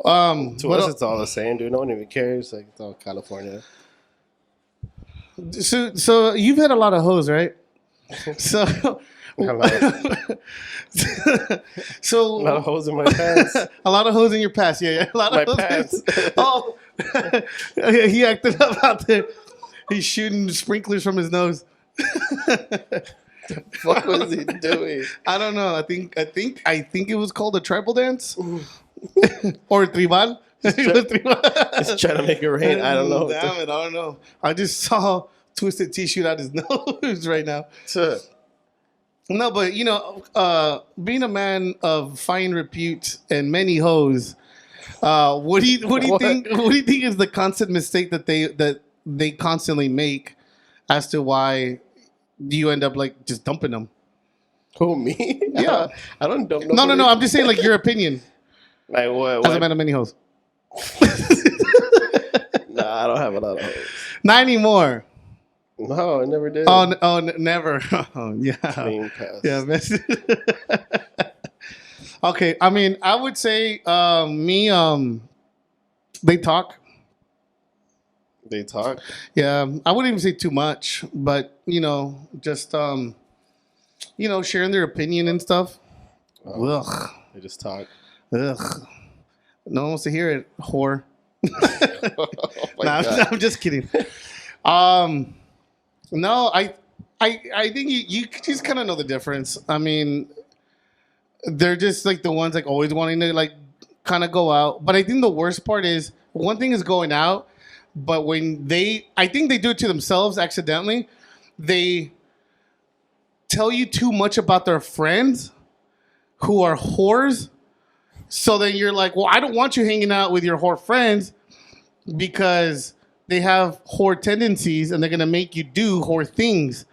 To what us, el- it's all the same, dude. No one even cares. Like, it's all California. so you've had a lot of hoes, right? So, A lot so a lot of holes in my pants. a lot of hoes in your past, yeah. A lot My of hoes. pants. Oh, he acted up out there. He's shooting sprinklers from his nose. What was he doing? I don't know. I think it was called a tribal dance or tribal. It was tribal. Just trying to make it rain. I don't know. Damn it, I don't know. I just saw Twisted Tea shoot out his nose right now. No, but being a man of fine repute and many hoes, what do you What? think? What do you think is the constant mistake that they constantly make as to why you end up like just dumping them? Who, me? Yeah. I don't dump No. nobody. I'm just saying like your opinion Like, what? as a what? man of many hoes. Nah, I don't have a lot of hoes. Not anymore. No, I never did. Never. Oh, yeah. Clean pass. Yeah, man. Okay, I mean, I would say they talk. They talk. Yeah, I wouldn't even say too much, but just sharing their opinion and stuff. Ugh, They just talk. ugh. No one wants to hear it, whore. Oh my Nah, God. I'm just kidding. No, I think you just kind of know the difference. I mean, they're just like the ones like always wanting to like kind of go out. But I think the worst part is one thing is going out, but when I think they do it to themselves accidentally. They tell you too much about their friends who are whores. So then you're like, well, I don't want you hanging out with your whore friends because they have whore tendencies and they're going to make you do whore things.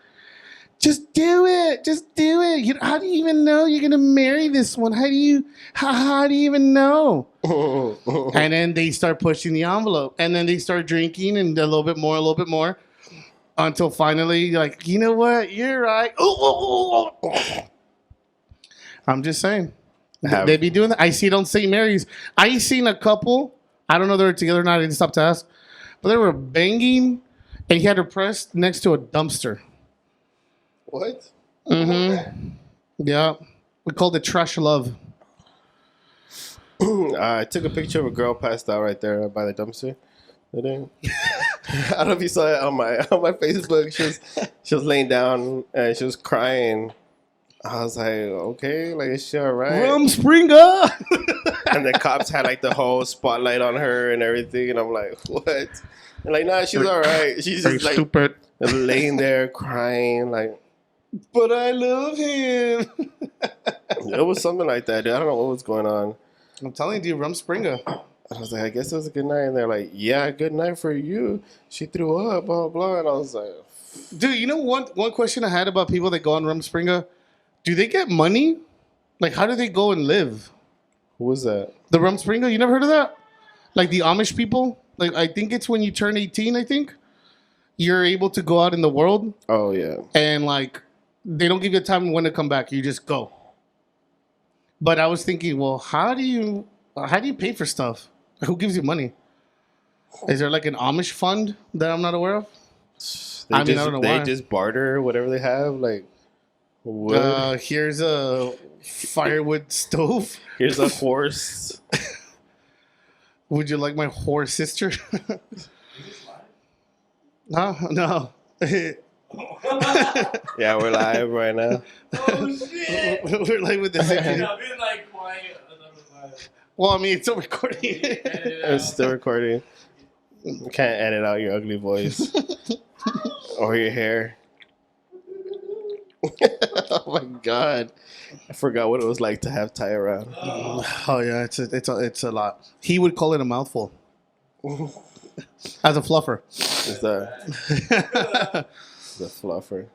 Just do it. Just do it. How do you even know you're going to marry this one? How do you even know? And then they start pushing the envelope. And then they start drinking and a little bit more. Until finally, you're like, you know what? You're right. Ooh. I'm just saying. They be doing that. I see it on St. Mary's. I seen a couple. I don't know if they were together or not. I didn't stop to ask. But they were banging, and he had her pressed next to a dumpster. What? Mm-hmm. Yeah. We called it trash love. I took a picture of a girl passed out right there by the dumpster. Today. I don't know if you saw it on my Facebook. She was laying down and she was crying. I was like, okay, like, is she all right? Rumspringa! And the cops had like the whole spotlight on her and everything, and I'm like, what? And like, nah, she's all right. She's Very just like stupid. laying there crying, like. But I love him. It was something like that, dude. I don't know what was going on. I'm telling you, Rumspringa. I was like, I guess it was a good night. And they're like, yeah, good night for you. She threw up, blah, blah. And I was like, Dude, you know one question I had about people that go on Rumspringa? Do they get money? Like, how do they go and live? who was that? The Rumspringa? You never heard of that? Like the Amish people? Like, I think it's when you turn 18, I think. You're able to go out in the world. Oh, yeah. And, like, they don't give you a time when to come back. You just go. But I was thinking, well, how do you pay for stuff? Who gives you money? Is there, like, an Amish fund that I'm not aware of? I don't know they why. just barter whatever they have. Like, wood. Here's a firewood stove. Here's a horse. Would you like my whore sister? No. Yeah, we're live right now. Oh shit! We're like with the second. I've been like quiet. Well, I mean, it's still recording. It's still recording. You can't edit out your ugly voice or your hair. Oh my god! I forgot what it was like to have Ty around. Oh yeah, it's a lot. He would call it a mouthful. As a fluffer. It's the fluffer.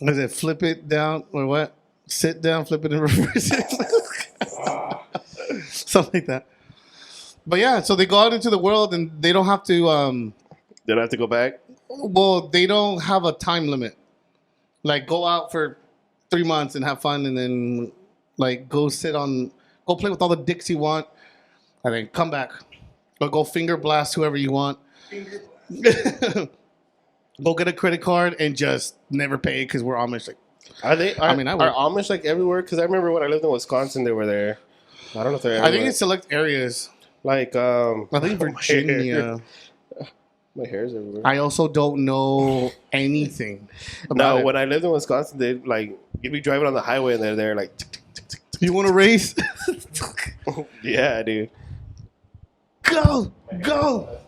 Is it flip it down or what? Sit down, flip it, and reverse it. Something like that. But yeah, so they go out into the world and they don't have to. They don't have to go back. Well, they don't have a time limit. Like go out for 3 months and have fun, and then like go play with all the dicks you want. and then come back. Or go finger blast whoever you want. Go get a credit card and just never pay because we're Amish. Like, Are they? I mean, I would. are Amish like everywhere? Because I remember when I lived in Wisconsin, they were there. I don't know if they're. I Everywhere. think it's select areas. like I think Virginia. My hair's everywhere. I also don't know anything about No, it. when I lived in Wisconsin, they like you'd be driving on the highway and they're there like. Tick, tick, tick, tick, tick. You want to race? Yeah, dude. Go, go.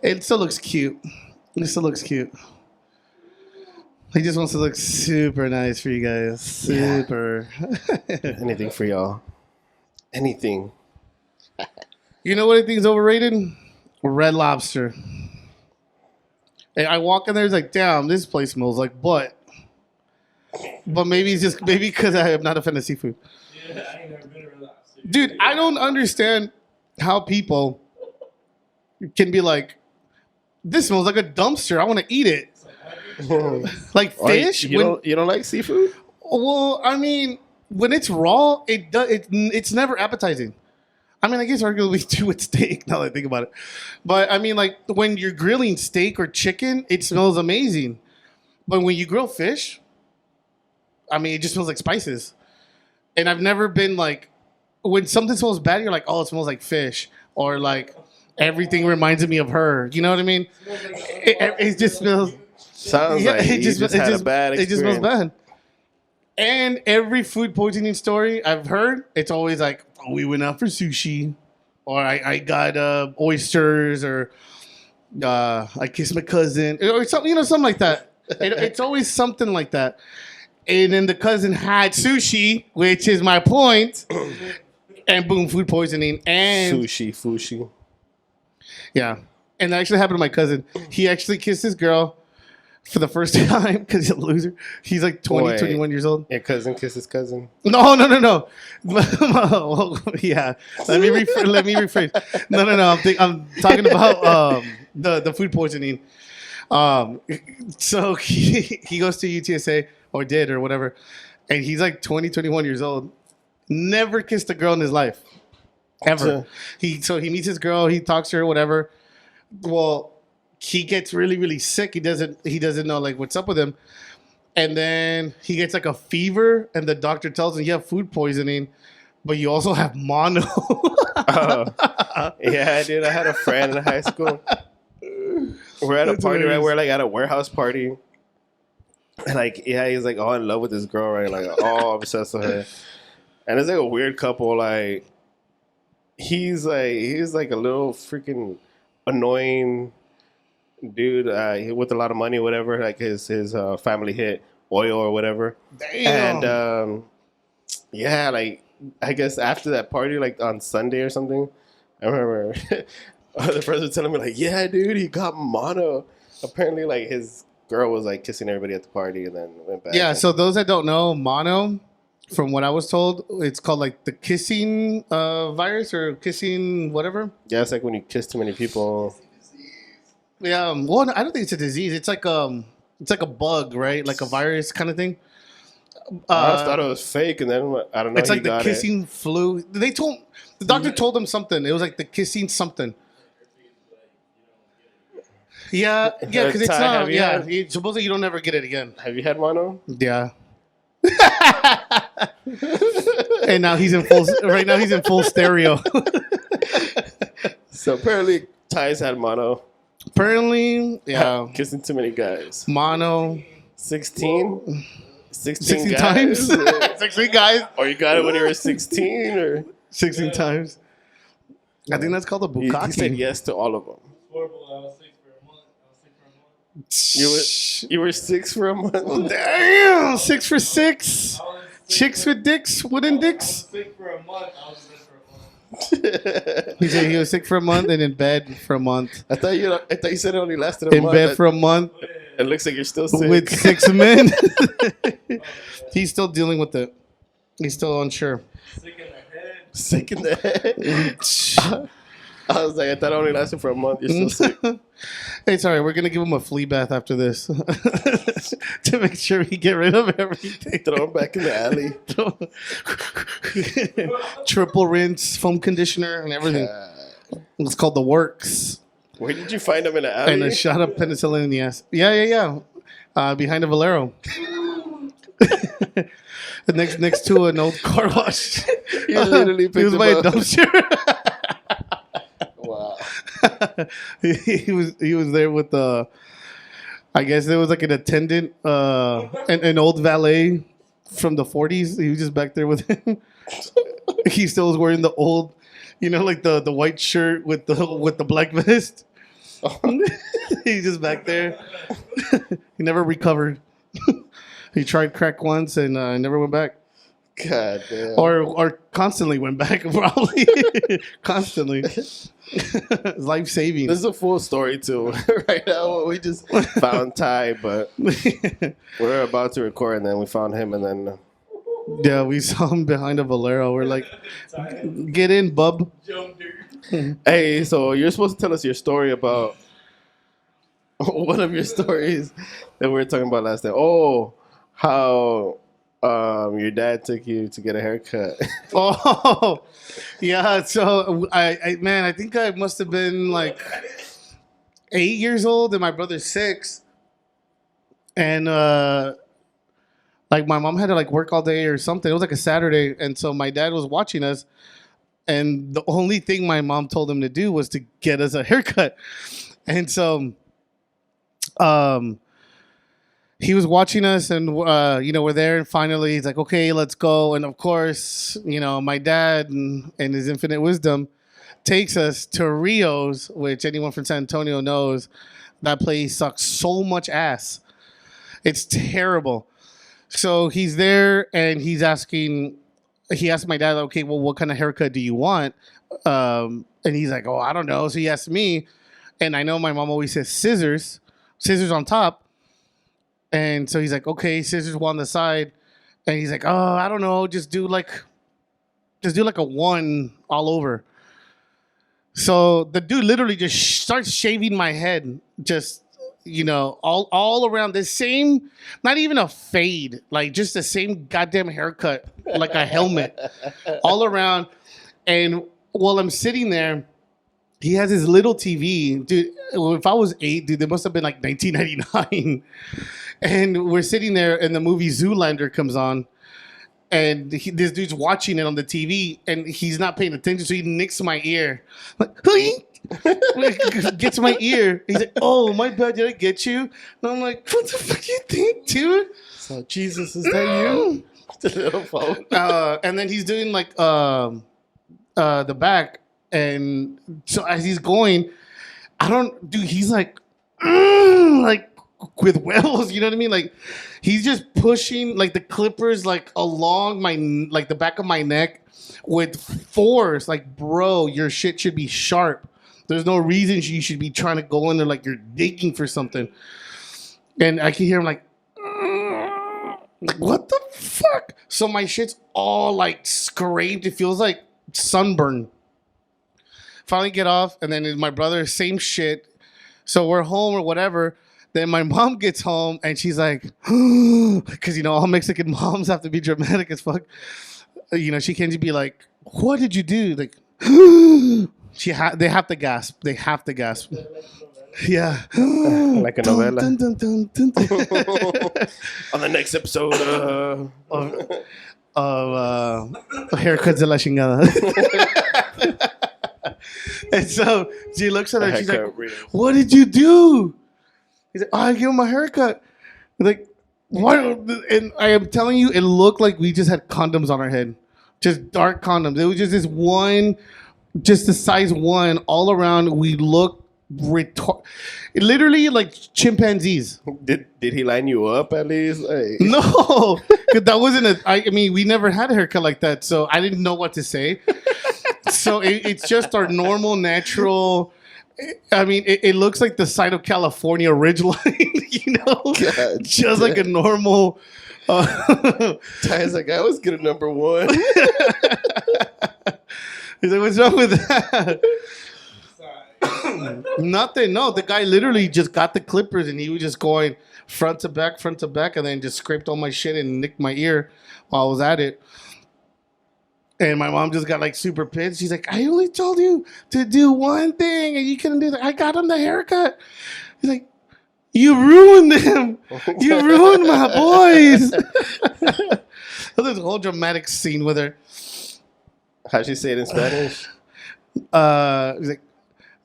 It still looks cute. It still looks cute. He just wants to look super nice for you guys. Super. Anything for y'all. Anything. You know what I think is overrated? Red Lobster. And I walk in there, it's like, damn, this place smells like butt. But maybe it's just because I am not a fan of seafood. Yeah, I ain't never been to relax. Dude, I don't understand how people can be like, this smells like a dumpster. I want to eat it. Like fish. You don't like seafood? Well, I mean, when it's raw, it's never appetizing. I mean, I guess arguably too with steak. Now that I think about it, but I mean, like when you're grilling steak or chicken, it smells amazing. But when you grill fish, I mean, it just smells like spices. And I've never been like, when something smells bad, you're like, oh, it smells like fish, or like everything reminds me of her. You know what I mean? It just smells. Sounds like you just had a bad experience. It just smells bad. And every food poisoning story I've heard, it's always like, oh, we went out for sushi, or I got oysters, or I kissed my cousin, or something, something like that. It's always something like that. And then the cousin had sushi, which is my point, and boom, food poisoning. And Fushi. yeah, and that actually happened to my cousin. He actually kissed his girl for the first time because he's a loser. He's like 20, Wait. 21 years old. Your cousin kisses cousin. No. Yeah. Let me rephrase. No. I'm talking about the food poisoning. So he goes to UTSA or did or whatever, and he's like 20, 21 years old. Never kissed a girl in his life, ever. He meets his girl. He talks to her, whatever. Well, he gets really, really sick. He doesn't know like what's up with him. And then he gets like a fever, and the doctor tells him you have food poisoning, but you also have mono. Yeah, dude. I had a friend in high school. We're at a That's party, right? hilarious. We're like at a warehouse party. And like, yeah, he's like all in love with this girl, right? Like all obsessed with her. And it's like a weird couple. Like he's like a little freaking annoying dude with a lot of money, whatever. Like his family hit oil or whatever. Damn. And yeah, like I guess after that party, like on Sunday or something, I remember the friends were telling me like, yeah, dude, he got mono. Apparently, like his girl was like kissing everybody at the party and then went back. Yeah, so those that don't know, mono, from what I was told, it's called like the kissing virus or kissing whatever. Yeah, it's like when you kiss too many people. Yeah, well, no, I don't think it's a disease. It's like a bug, right? Like a virus kind of thing. I just thought it was fake, and then I don't know. It's he like the got kissing flu. The doctor told him something. It was like the kissing something. Yeah, because it's Ty, not. have you Yeah, had- supposedly you don't ever get it again. Have you had mono? Yeah. And now he's in full. Right now he's in full stereo. So apparently, Ty's had mono. Apparently, yeah. Kissing too many guys. Mono. 16? 16 16 guys? times. 16 guys. Or you got it when you were 16? Or 16 times. I think that's called a he bukkake. said yes to all of them. Horrible. I was sick for a month. You were 6 for a month? Damn, 6 for 6. I was sick Chicks for- with dicks, wooden I was dicks. sick for a month. I was sick for a month. He said he was sick for a month and in bed for a month. I thought you said it only lasted a In month. bed for a month It looks like you're still sick. with 6 men. He's still dealing with it. He's still unsure. Sick in the head. Sick in the head. I was like, I thought it only lasted for a month. You're so sick. Hey, sorry, we're gonna give him a flea bath after this to make sure we get rid of everything. Throw him back in the alley. Triple rinse, foam conditioner, and everything. It's called the works. Where did you find him in the alley? And a shot of penicillin in the ass. Yeah. Behind a Valero. next to an old car wash. You literally picked He was him by a up. dumpster. Wow. he was there with I guess there was like an attendant, an old valet from the 40s. He was just back there with him. He still was wearing the old, like the white shirt with the black vest. He's just back there. He never recovered. He tried crack once and never went back. God damn. Or constantly went back, probably. Constantly. It's life-saving. This is a full story, too. Right now, we just found Ty, but we're about to record, and then we found him, and then... Yeah, we saw him behind a Valero. We're like, get in, bub. Hey, so you're supposed to tell us your story about... One of your stories that we were talking about last time. Oh, how... your dad took you to get a haircut. Oh, yeah. So I think I must have been like 8 years old, and my brother's 6. And like my mom had to like work all day or something. It was like a Saturday, and so my dad was watching us, and the only thing my mom told him to do was to get us a haircut. And so, he was watching us, and we're there, and finally he's like, okay, let's go. And of course, my dad and his infinite wisdom takes us to Rio's, which anyone from San Antonio knows, that place sucks so much ass. It's terrible. So he's there, and he asked my dad, okay, well, what kind of haircut do you want? And he's like, oh, I don't know. So he asked me, and I know my mom always says scissors on top. And so he's like, okay, scissors on the side. And he's like, oh, I don't know. Just do like a 1 all over. So the dude literally just starts shaving my head. Just, all around the same, not even a fade, like just the same goddamn haircut, like a helmet all around. And while I'm sitting there, he has his little TV. Dude, if I was 8, dude, it must have been like 1999. And we're sitting there, and the movie Zoolander comes on, and this dude's watching it on the TV, and he's not paying attention, so he nicks my ear. Like, gets my ear. He's like, oh, my bad, did I get you? And I'm like, what the fuck you think, dude? So, Jesus, is that you? The little phone. And then he's doing like the back, and so as he's going, he's like with wells, you know what I mean? Like he's just pushing like the clippers like along the back of my neck with force. Like, bro, your shit should be sharp. There's no reason you should be trying to go in there like you're digging for something. And I can hear him like what the fuck? So my shit's all like scraped. It feels like sunburn. Finally get off, and then my brother, same shit. So we're home or whatever. Then my mom gets home, and she's like, because, all Mexican moms have to be dramatic as fuck. She can't just be like, what did you do? Like, they have to gasp. They have to gasp. Yeah. Like a novela. Dun, dun, dun, dun, dun. On the next episode of Haircuts de la Chingada. And so she looks at her, and she's like, what did you do? He's like, oh, I gave him a haircut. He's like, what? And I am telling you, it looked like we just had condoms on our head. Just dark condoms. It was just this one, just the size 1 all around. We looked literally like chimpanzees. Did he line you up at least? Like... No, because that wasn't I mean, we never had a haircut like that, so I didn't know what to say. So it's just our normal, natural. I mean, it looks like the side of California ridgeline, God, just like a normal. Ty's like, I was good at number 1. He's like, what's wrong with that? Nothing. No, the guy literally just got the clippers and he was just going front to back, and then just scraped all my shit and nicked my ear while I was at it. And my mom just got like super pissed. She's like, I only told you to do one thing and you couldn't do that. I got him the haircut. He's like, you ruined him. You ruined my boys. There's a whole dramatic scene with her. How'd she say it in Spanish? He's like,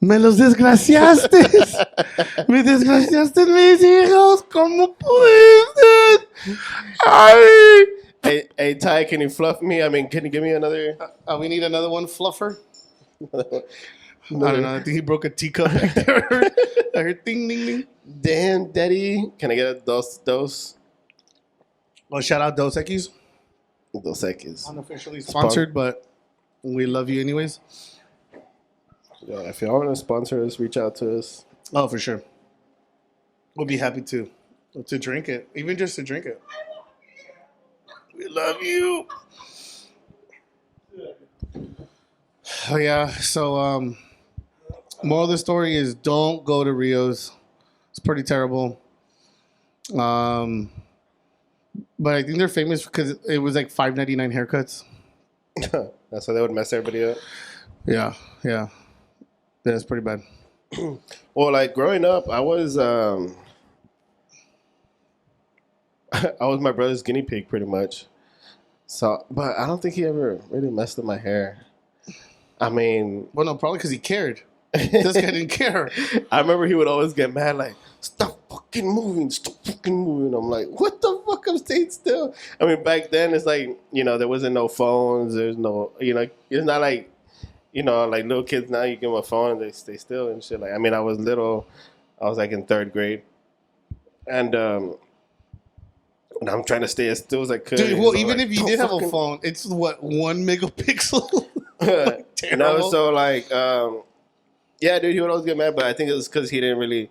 me los desgraciaste. Me desgraciaste mis hijos. ¿Cómo pudiste? Ay. Hey, Ty, can you fluff me? I mean, can you give me another? We need another one, fluffer. I don't know. I think he broke a teacup back there. I heard ding, ding, ding. Damn, Daddy. Can I get a dos? Well, shout out Dos Equis. Dos Equis. Unofficially sponsored, but we love you anyways. Yeah, if y'all want to sponsor us, reach out to us. Oh, for sure. We'll be happy to drink it, even just to drink it. We love you. Oh yeah. So moral of the story is don't go to Rio's. It's pretty terrible. But I think they're famous because it was like $5.99 haircuts. That's why they would mess everybody up. Yeah. That's pretty bad. Well, like growing up, I was my brother's guinea pig pretty much. So, but I don't think he ever really messed up my hair. I mean, Well, no, probably because he cared. This guy didn't care. I remember he would always get mad, like, stop fucking moving. I'm like, what the fuck? I'm staying still. I mean, back then, it's like, there wasn't no phones. There's no, it's not like, like little kids now, you give them a phone and they stay still and shit. Like, I mean, I was little. I was like in 3rd grade. And I'm trying to stay as still as I could. Dude, well, So, even like, if you don't did have a fucking- phone, it's what, 1 megapixel? Terrible. No, so like, yeah, dude, he would always get mad, but I think it was because he didn't really,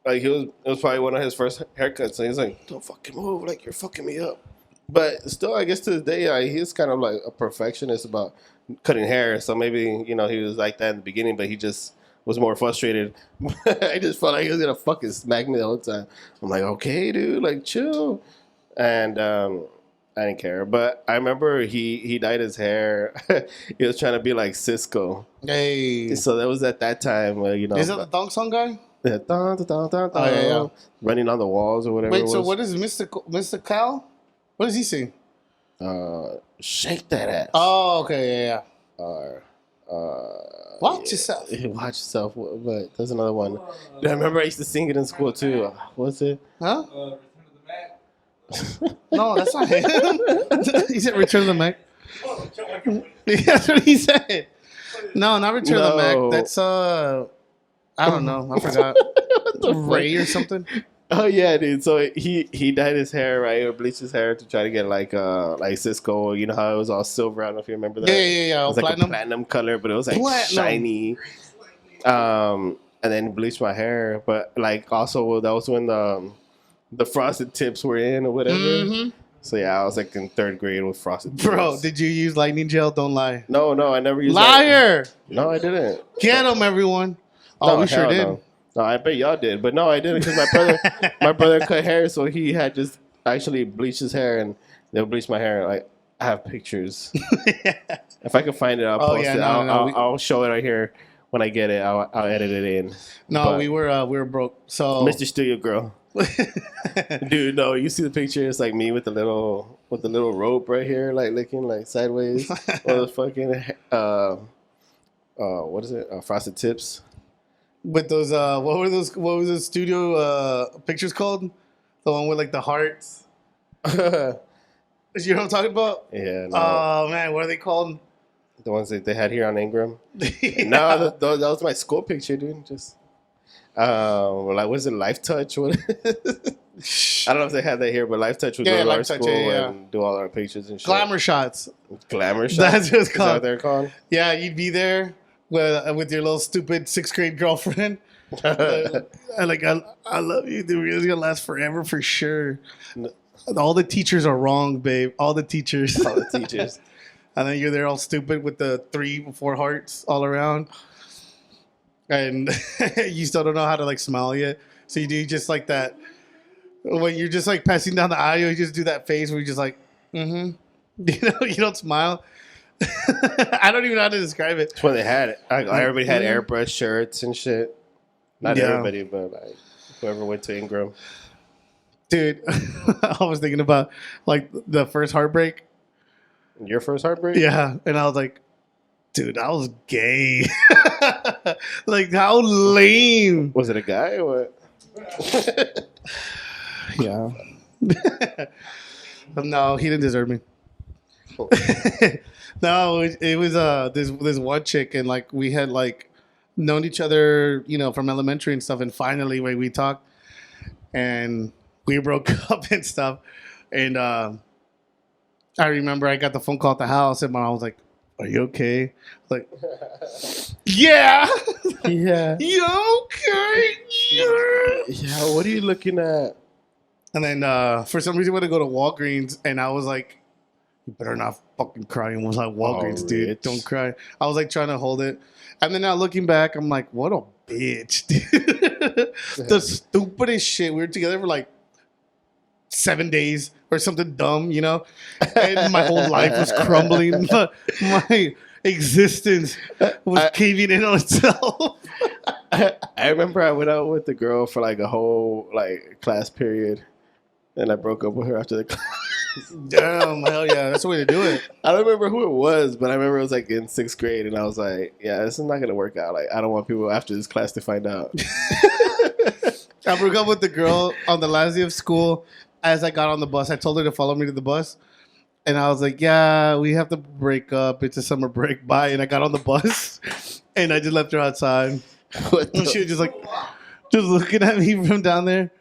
like, it was probably one of his first haircuts, so he's like, don't fucking move, like, you're fucking me up. But still, I guess to this day, he's kind of like a perfectionist about cutting hair, so maybe, he was like that in the beginning, but he just was more frustrated. I just felt like he was gonna fucking smack me the whole time. I'm like, okay, dude, like, chill. And I didn't care, but I remember he dyed his hair. He was trying to be like Cisco. Hey. So that was at that time where, Is that the Thong Song guy? yeah. Running on the walls or whatever. Wait, it so was. what is Mr. Cal? What does he sing? Shake that ass. Oh, okay, yeah. Or, Watch yourself. Watch yourself. But there's another one. I remember I used to sing it in school too. What's it? Huh? Return to the Mac. No, that's not him. He said Return of the Mac. Oh, John, That's what he said. No, not Return of the No. Mac. That's I don't know. I forgot. Ray or something. Oh yeah, dude. So he dyed his hair, right, or bleached his hair to try to get like Cisco. You know how it was all silver. I don't know if you remember that. Yeah. It was like Platinum. a platinum color, but it was like Platinum. shiny. And then bleached my hair, but like also that was when the frosted tips were in or whatever. Mhm. So yeah, I was like in 3rd grade with frosted Bro, tips. did you use lightning gel? Don't lie. No, I never used that. Liar! No, I didn't. Get him, everyone. Oh, No, we sure hell did. No. No, I bet y'all did, but no, I didn't because my brother cut hair, so he had just actually bleached his hair and they would bleach my hair. Like I have pictures. If I can find it, I'll Oh, post yeah, it. no, I'll show it right here when I get it. I'll edit it in. No, But- we were broke. So Mr. Studio Girl. Dude, no, you see the picture? It's like me with the little rope right here, like licking like sideways. Or the fucking what is it? Frosted tips. with those what was the studio pictures called? The one with like the hearts. Yeah, You know what I'm talking about? no, Oh man, what are they called? the ones that they had here on Ingram. Yeah. No, that was my school picture, dude. Just like what is it, Life Touch? What? I don't know if they had that here, but Life Touch would Yeah, go to our Life Touch, school yeah. and do all our pictures and shit. Glamour shots. Glamour shots. That's what it's Is that called. what they're called? Yeah, you'd be there with your little stupid 6th grade girlfriend. I love you, dude. It's gonna last forever for sure. All the teachers are wrong, babe. All the teachers. All the teachers. And then you're there all stupid with the 3 or 4 hearts all around. and you still don't know how to like smile yet. So you do just like that when you're just like passing down the aisle. You just do that face where you're just like, mm-hmm. You don't smile. I don't even know how to describe it. That's when they had it. Everybody had airbrush shirts and shit. Not Yeah. everybody, but like whoever went to Ingram. Dude, I was thinking about like the first heartbreak. Your first heartbreak? Yeah, and I was like, dude, I was gay. Like, how lame. Was it a guy or what? Yeah. No, he didn't deserve me. No, it was this one chick, and like we had like known each other, from elementary and stuff, and finally we talked, and we broke up and stuff, and I remember I got the phone call at the house, and my mom was like, "Are you okay?" Like, yeah, Yeah. you okay? Yeah. Yeah, what are you looking at? And then for some reason, we had to go to Walgreens, and I was like, "You better not fucking cry." And was like, "Walgreens, Oh, dude, Rich. don't cry." I was like trying to hold it, and then now looking back, I'm like, "What a bitch, dude!" The stupidest shit. We were together for like 7 days or something dumb, and my whole life was crumbling. My existence was caving in on itself. I remember I went out with the girl for like a whole like class period, and I broke up with her after the class. Damn, hell yeah, that's the way to do it. I don't remember who it was, but I remember it was like in 6th grade, and I was like, "Yeah, this is not gonna work out. Like, I don't want people after this class to find out." I broke up with the girl on the last day of school. As I got on the bus, I told her to follow me to the bus. And I was like, yeah, we have to break up. It's a summer break. Bye. And I got on the bus. And I just left her outside. What And the- she was just like, just looking at me from down there.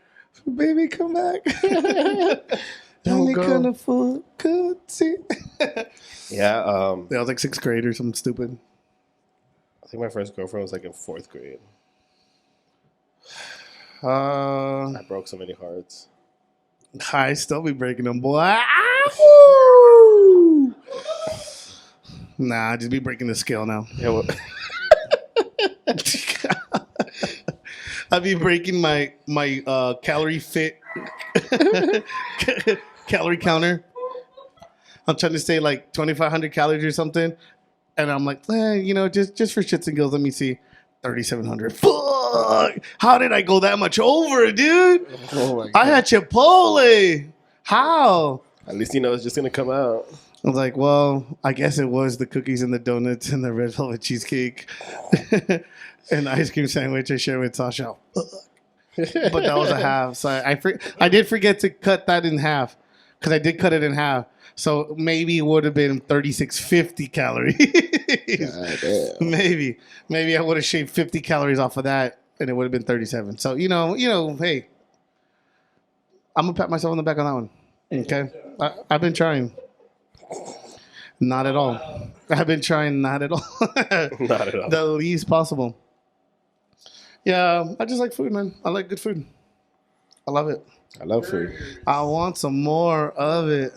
Baby, come back. Don't Only go. kind of full good see. Yeah, I was like 6th grade or something stupid. I think my first girlfriend was like in 4th grade. I I broke so many hearts. still be breaking them, boy. Nah, just be breaking the scale now. Yeah, well, I'd be breaking my calorie fit calorie counter. I'm trying to say like 2,500 calories or something, and I'm like, just for shits and giggles, let me see, 3,700. Fuck! How did I go that much over, dude? oh my God. I had Chipotle. How? At least you know it's just gonna come out. I was like, well, I guess it was the cookies and the donuts and the red velvet cheesecake and the ice cream sandwich I shared with Sasha. But that was a half. So I did forget to cut that in half because I did cut it in half. So maybe it would have been 3,650 calories. God damn. Maybe I would have shaved 50 calories off of that and it would have been 37. So, hey, I'm going to pat myself on the back on that one. Okay. I've been trying. Not at all. I've been trying not at all. Not at all. The least possible. Yeah, I just like food, man. I like good food. I love it. I love food. I want some more of it.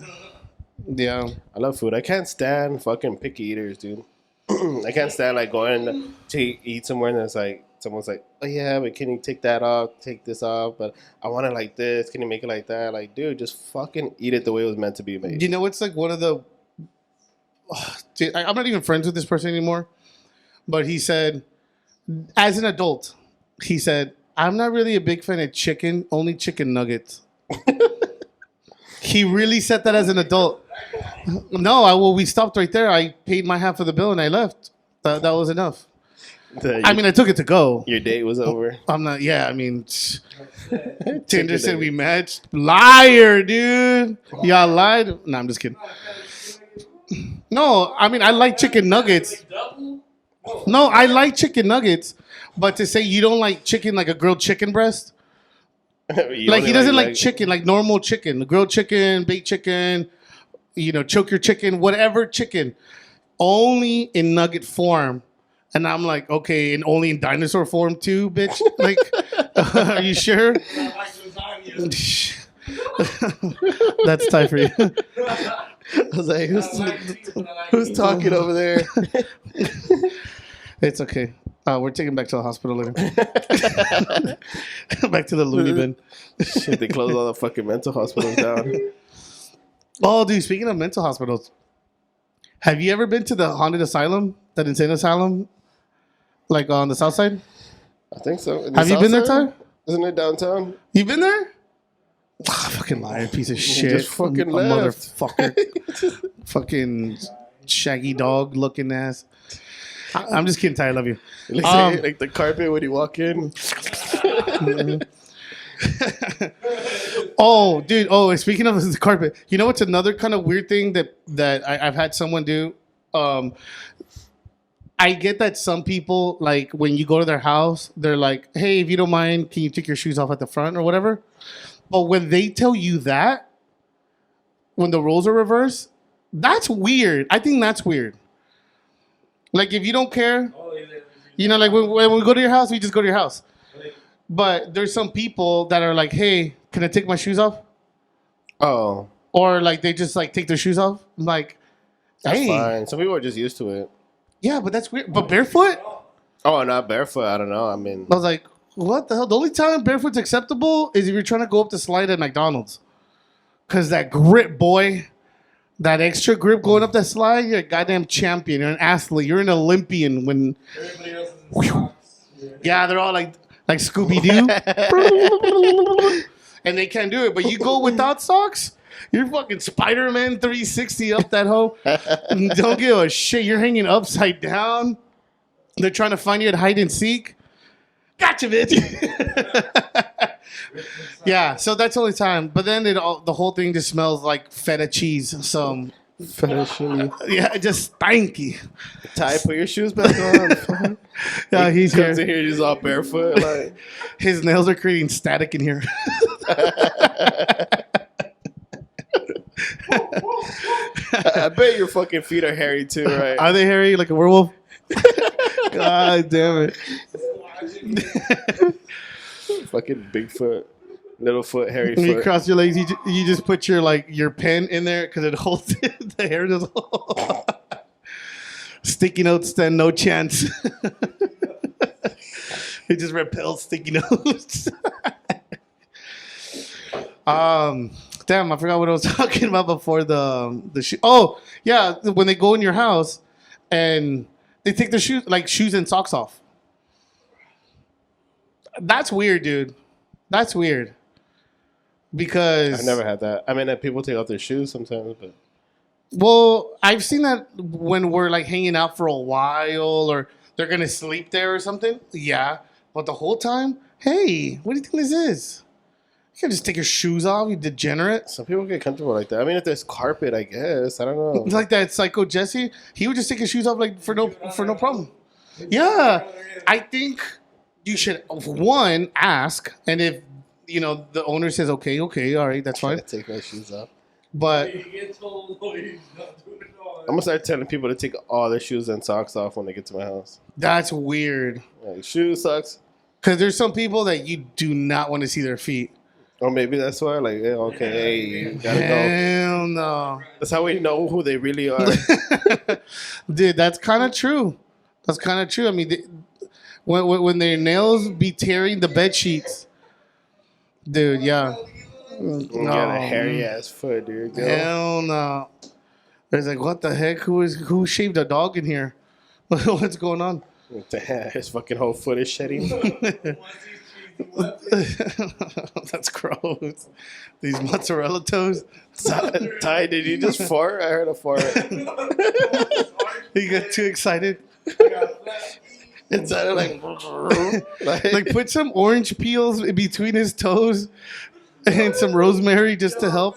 Yeah. I love food. I can't stand fucking picky eaters, dude. I can't stand like going to eat somewhere and it's like someone's like, "Oh yeah, but can you take that off? Take this off? But I want it like this. Can you make it like that?" Like, dude, just fucking eat it the way it was meant to be made. You know, it's like one of the. Dude, I'm not even friends with this person anymore. But he said, as an adult, he said, "I'm not really a big fan of chicken, only chicken nuggets." He really said that as an adult. No, we stopped right there. I paid my half of the bill and I left. That was enough. I mean, I took it to go. Your date was over. I'm not. Yeah, I mean, Tinder said we matched. Liar, dude. Y'all lied. No, I'm just kidding. No, I mean, I like chicken nuggets. No, I like chicken nuggets. But to say you don't like chicken, like a grilled chicken breast, You like only he doesn't like chicken, like normal chicken, grilled chicken, baked chicken, choke your chicken, whatever chicken, only in nugget form. And I'm like, okay, and only in dinosaur form too, bitch. Like, are you sure? That's time for you. I was like, who's talking over there? It's okay. We're taking back to the hospital later. Back to the loony bin. Shit, they closed all the fucking mental hospitals down. Oh, dude, speaking of mental hospitals, have you ever been to the haunted asylum, that insane asylum, like on the south side? I think so. In the Have you south been there, side? Ty? Isn't it downtown? You been there? Fucking liar, piece of shit. just fucking A left. motherfucker. Fucking shaggy dog looking ass. I'm just kidding, Ty. I love you. Like, like the carpet when you walk in. Oh, dude. Oh, and speaking of the carpet, you know what's another kind of weird thing that I've had someone do? I get that some people, like, when you go to their house, they're like, hey, if you don't mind, can you take your shoes off at the front or whatever? But when they tell you that, when the roles are reversed, that's weird. I think that's weird. Like, if you don't care, you know, like when we go to your house, we just go to your house. But there's some people that are like, hey, can I take my shoes off? Oh, Or like they just like take their shoes off. I'm like, that's hey, fine. Some people are just used to it. yeah, but that's weird. But barefoot? Oh, not barefoot. I don't know. I mean, I was like, what the hell? The only time barefoot's acceptable is if you're trying to go up the slide at McDonald's. Because that grip, boy, that extra grip going up that slide, you're a goddamn champion. You're an athlete. You're an Olympian. When Everybody else is in socks. yeah, they're all like Scooby Doo, and they can't do it. But you go without socks, you're fucking Spider-Man 360 up that hoe. Don't give a shit. You're hanging upside down. They're trying to find you at hide and seek. Gotcha, bitch. Yeah, so that's the only time. But then the whole thing just smells like feta cheese. So yeah, just stanky. Ty, put your shoes back on. Yeah, he's Comes here. in here just all barefoot. Like, His nails are creating static in here. I bet your fucking feet are hairy too, right? Are they hairy like a werewolf? God damn it. Fucking Bigfoot, little foot, hairy When you foot. cross your legs, you just put your pen in there because it holds it. The hair does. Sticky notes stand no chance. It just repels sticky notes. Damn, I forgot what I was talking about before the shoe. Oh, yeah, when they go in your house and they take their shoes and socks off. That's weird, dude. That's weird. Because I've never had that. I mean, people take off their shoes sometimes, but well, I've seen that when we're like hanging out for a while or they're gonna sleep there or something. Yeah. But the whole time, hey, what do you think this is? You can just take your shoes off, you degenerate. some people get comfortable like that. I mean, if there's carpet, I guess. I don't know. It's like that psycho Jesse. He would just take his shoes off like for no problem. Yeah. I think you should one ask, and if you know the owner says okay, all right, that's I fine. take my shoes off. But You get told, oh, he's not doing it all. I'm gonna start telling people to take all their shoes and socks off when they get to my house. that's weird. Like, shoes, socks. Because there's some people that you do not want to see their feet. Or maybe that's why. Like, yeah, okay, hey, you gotta go. Hell no. That's how we know who they really are. Dude, that's kind of true. That's kind of true. I mean, when their nails be tearing the bed sheets. Dude, yeah. You got a hairy ass foot, dude. Go. Hell no. There's like, what the heck? Who shaved a dog in here? What's going on? His fucking whole foot is shedding. That's gross. These mozzarella toes. Ty, did you just fart? I heard a fart. He got too excited. It sounded Like put some orange peels in between his toes and some rosemary just to help.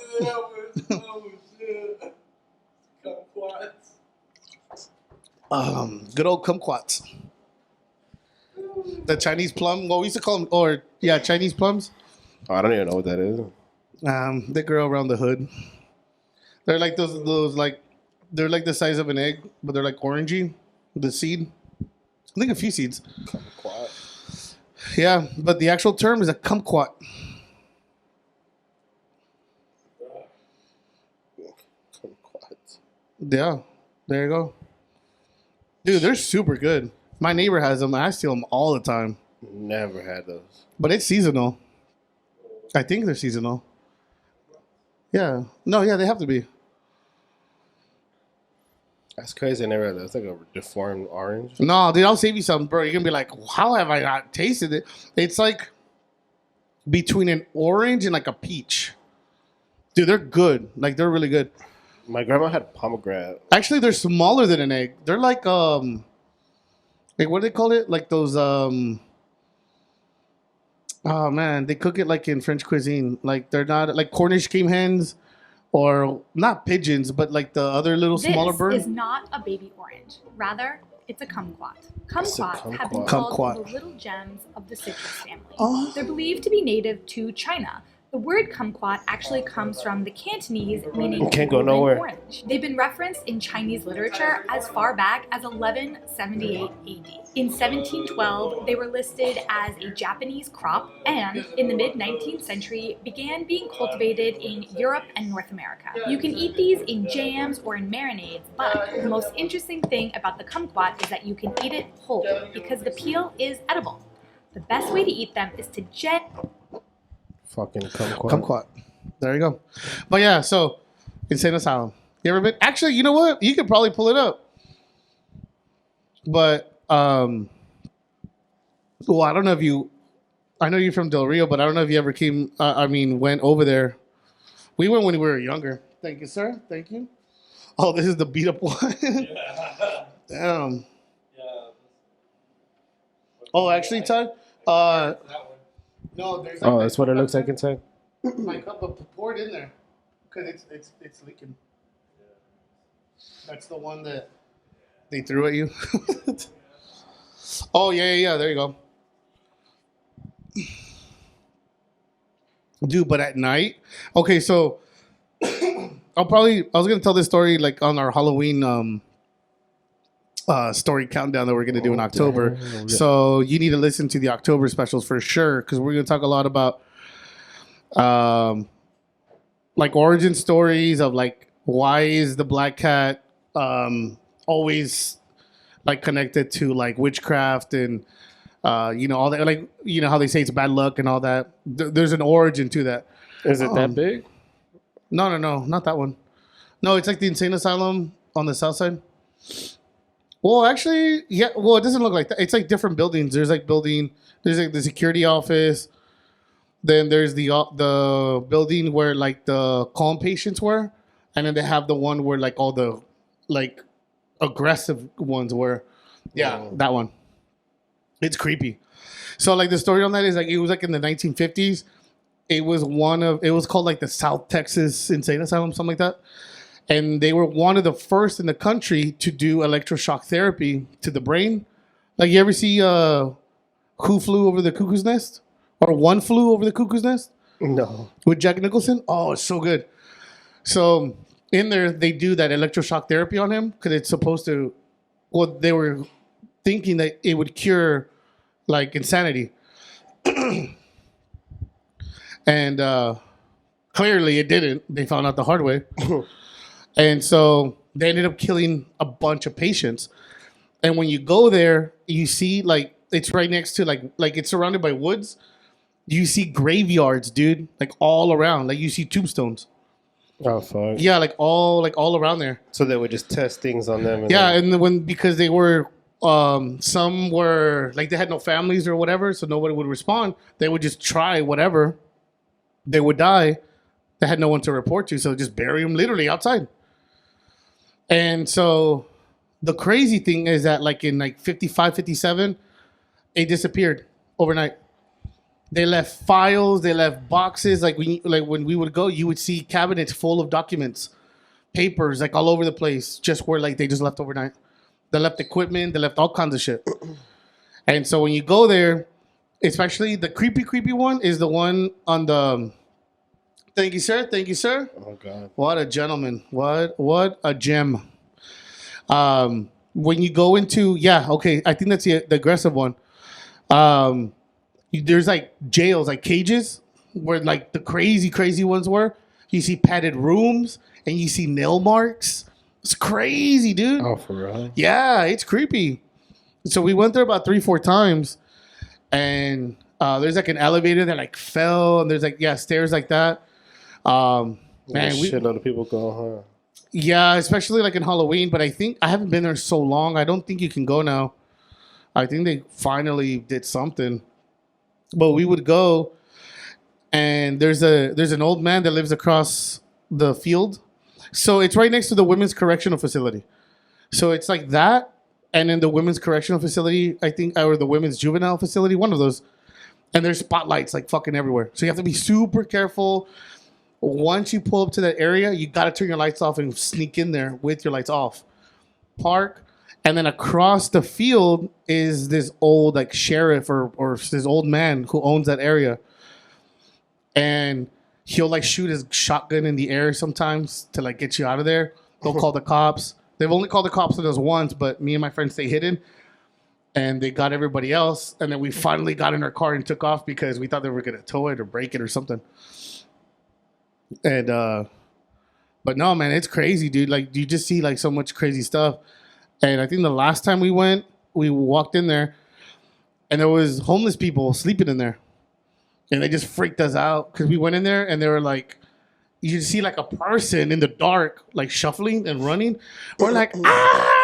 Good old kumquats. The Chinese plum. Well, we used to call them, Chinese plums. Oh, I don't even know what that is. They grow around the hood. They're like those like they're like the size of an egg, but they're like orangey. The seed. I think a few seeds. Kumquat. Yeah, but the actual term is a kumquat. Kumquat. Yeah, there you go. Dude, they're super good. My neighbor has them. And I steal them all the time. Never had those. But it's seasonal. I think they're seasonal. Yeah. No, yeah, they have to be. That's crazy. I never had that. It's like a deformed orange. No, dude, I'll save you something, bro. You're going to be like, how have I not tasted it? It's like between an orange and like a peach. Dude, they're good. Like, they're really good. My grandma had pomegranate. Actually, they're smaller than an egg. They're like what do they call it? Like those oh man, they cook it like in French cuisine. Like they're not like Cornish game hens or not pigeons, but like the other little smaller bird. This is not a baby orange. Rather, it's a kumquat. Kumquats have been kumquat. called the little gems of the citrus family. Oh. They're believed to be native to China. The word kumquat actually comes from the Cantonese, meaning Can't go golden nowhere. orange. They've been referenced in Chinese literature as far back as 1178 AD. In 1712, they were listed as a Japanese crop and, in the mid-19th century, began being cultivated in Europe and North America. You can eat these in jams or in marinades, but the most interesting thing about the kumquat is that you can eat it whole because the peel is edible. The best way to eat them is to Fucking kumquat. Kumquat. There you go. But yeah, so Insane Asylum. You ever been? Actually, you know what? You could probably pull it up. But well, I don't know if you. I know you're from Del Rio, but I don't know if you ever came. Went over there. We went when we were younger. Thank you, sir. Thank you. Oh, this is the beat up one. Damn. Yeah. Oh, actually, Todd. That one. No, there's. Oh, that's what it looks like inside. My cup, but pour it in there, because it's leaking. That's the one that they threw at you. Oh yeah. There you go, dude. But at night, okay. So I was gonna tell this story like on our Halloween story countdown that we're gonna do in October. damn. So you need to listen to the October specials for sure, because we're gonna talk a lot about like origin stories of like why is the black cat always like connected to like witchcraft and all that, like how they say it's bad luck and all that. There's an origin to that. Is it that big? No, not that one. No, it's like the Insane Asylum on the south side. Well, actually, yeah. Well, it doesn't look like that. It's like different buildings. There's like the security office. Then there's the building where like the calm patients were, and then they have the one where like all the like aggressive ones were. Yeah, that one. It's creepy. So like the story on that is like it was like in the 1950s. It was called like the South Texas Insane Asylum, something like that. And they were one of the first in the country to do electroshock therapy to the brain. Like, you ever see Who Flew Over the Cuckoo's Nest? Or One Flew Over the Cuckoo's Nest? No. With Jack Nicholson? Oh, it's so good. So in there, they do that electroshock therapy on him because it's supposed to, well, they were thinking that it would cure, like, insanity. And clearly it didn't. They found out the hard way. And so they ended up killing a bunch of patients. And when you go there, you see like it's right next to like it's surrounded by woods. You see graveyards, dude, like all around. Like you see tombstones. Oh fuck. Yeah, like all around there. So they would just test things on them. Yeah, and because they were some were like they had no families or whatever, so nobody would respond. They would just try whatever. They would die. They had no one to report to, so just bury them literally outside. And so the crazy thing is that like in like 55, 57, it disappeared overnight. They left files, they left boxes. Like when we would go, you would see cabinets full of documents, papers, like all over the place, just where like they just left overnight. They left equipment, they left all kinds of shit. And so when you go there, especially the creepy one is the one on the Thank you, sir. Thank you, sir. Oh God. What a gentleman. What a gem. When you go into I think that's the aggressive one. There's like jails, like cages, where like the crazy ones were. You see padded rooms and you see nail marks. It's crazy, dude. Oh, for real? Yeah, it's creepy. So we went there about 3-4 times, and there's like an elevator that like fell, and there's like stairs like that. Man, Shitload of people go, huh? yeah, especially like in Halloween. But I think I haven't been there so long. I don't think you can go now. I think they finally did something. But we would go, and there's an old man that lives across the field. So it's right next to the women's correctional facility. So it's like that, and then the women's correctional facility, I think, or the women's juvenile facility, one of those. And there's spotlights like fucking everywhere. So you have to be super careful. Once you pull up to that area, you got to turn your lights off and sneak in there with your lights off. Park. And then across the field is this old like sheriff or this old man who owns that area. And he'll like shoot his shotgun in the air sometimes to like get you out of there. They'll call the cops. They've only called the cops on us once, but me and my friends stay hidden. And they got everybody else. And then we finally got in our car and took off because we thought they were going to tow it or break it or something. And, but no, man, it's crazy, dude. Like, you just see like so much crazy stuff. And I think the last time we went, we walked in there and there was homeless people sleeping in there. And they just freaked us out because we went in there and they were like, you could see like a person in the dark, like shuffling and running. We're like, ah!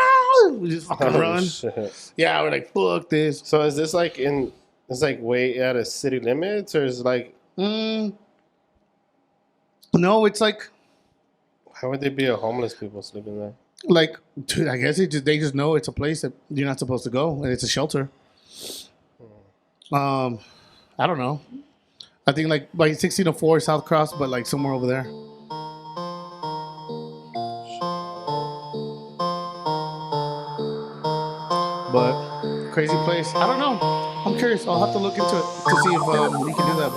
We just fucking run. Shit. Yeah, we're like, fuck this. So is this like it's like way out of city limits, or is it like, No, it's like how would there be a homeless people sleeping there? dude, I guess they just know it's a place that you're not supposed to go, and it's a shelter. I don't know. I think like 1604 South Cross, but like somewhere over there. But crazy place. I don't know. I'm curious. I'll have to look into it to see if we can do that.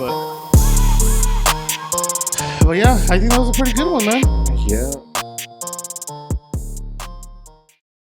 But yeah, I think that was a pretty good one, man. Yeah.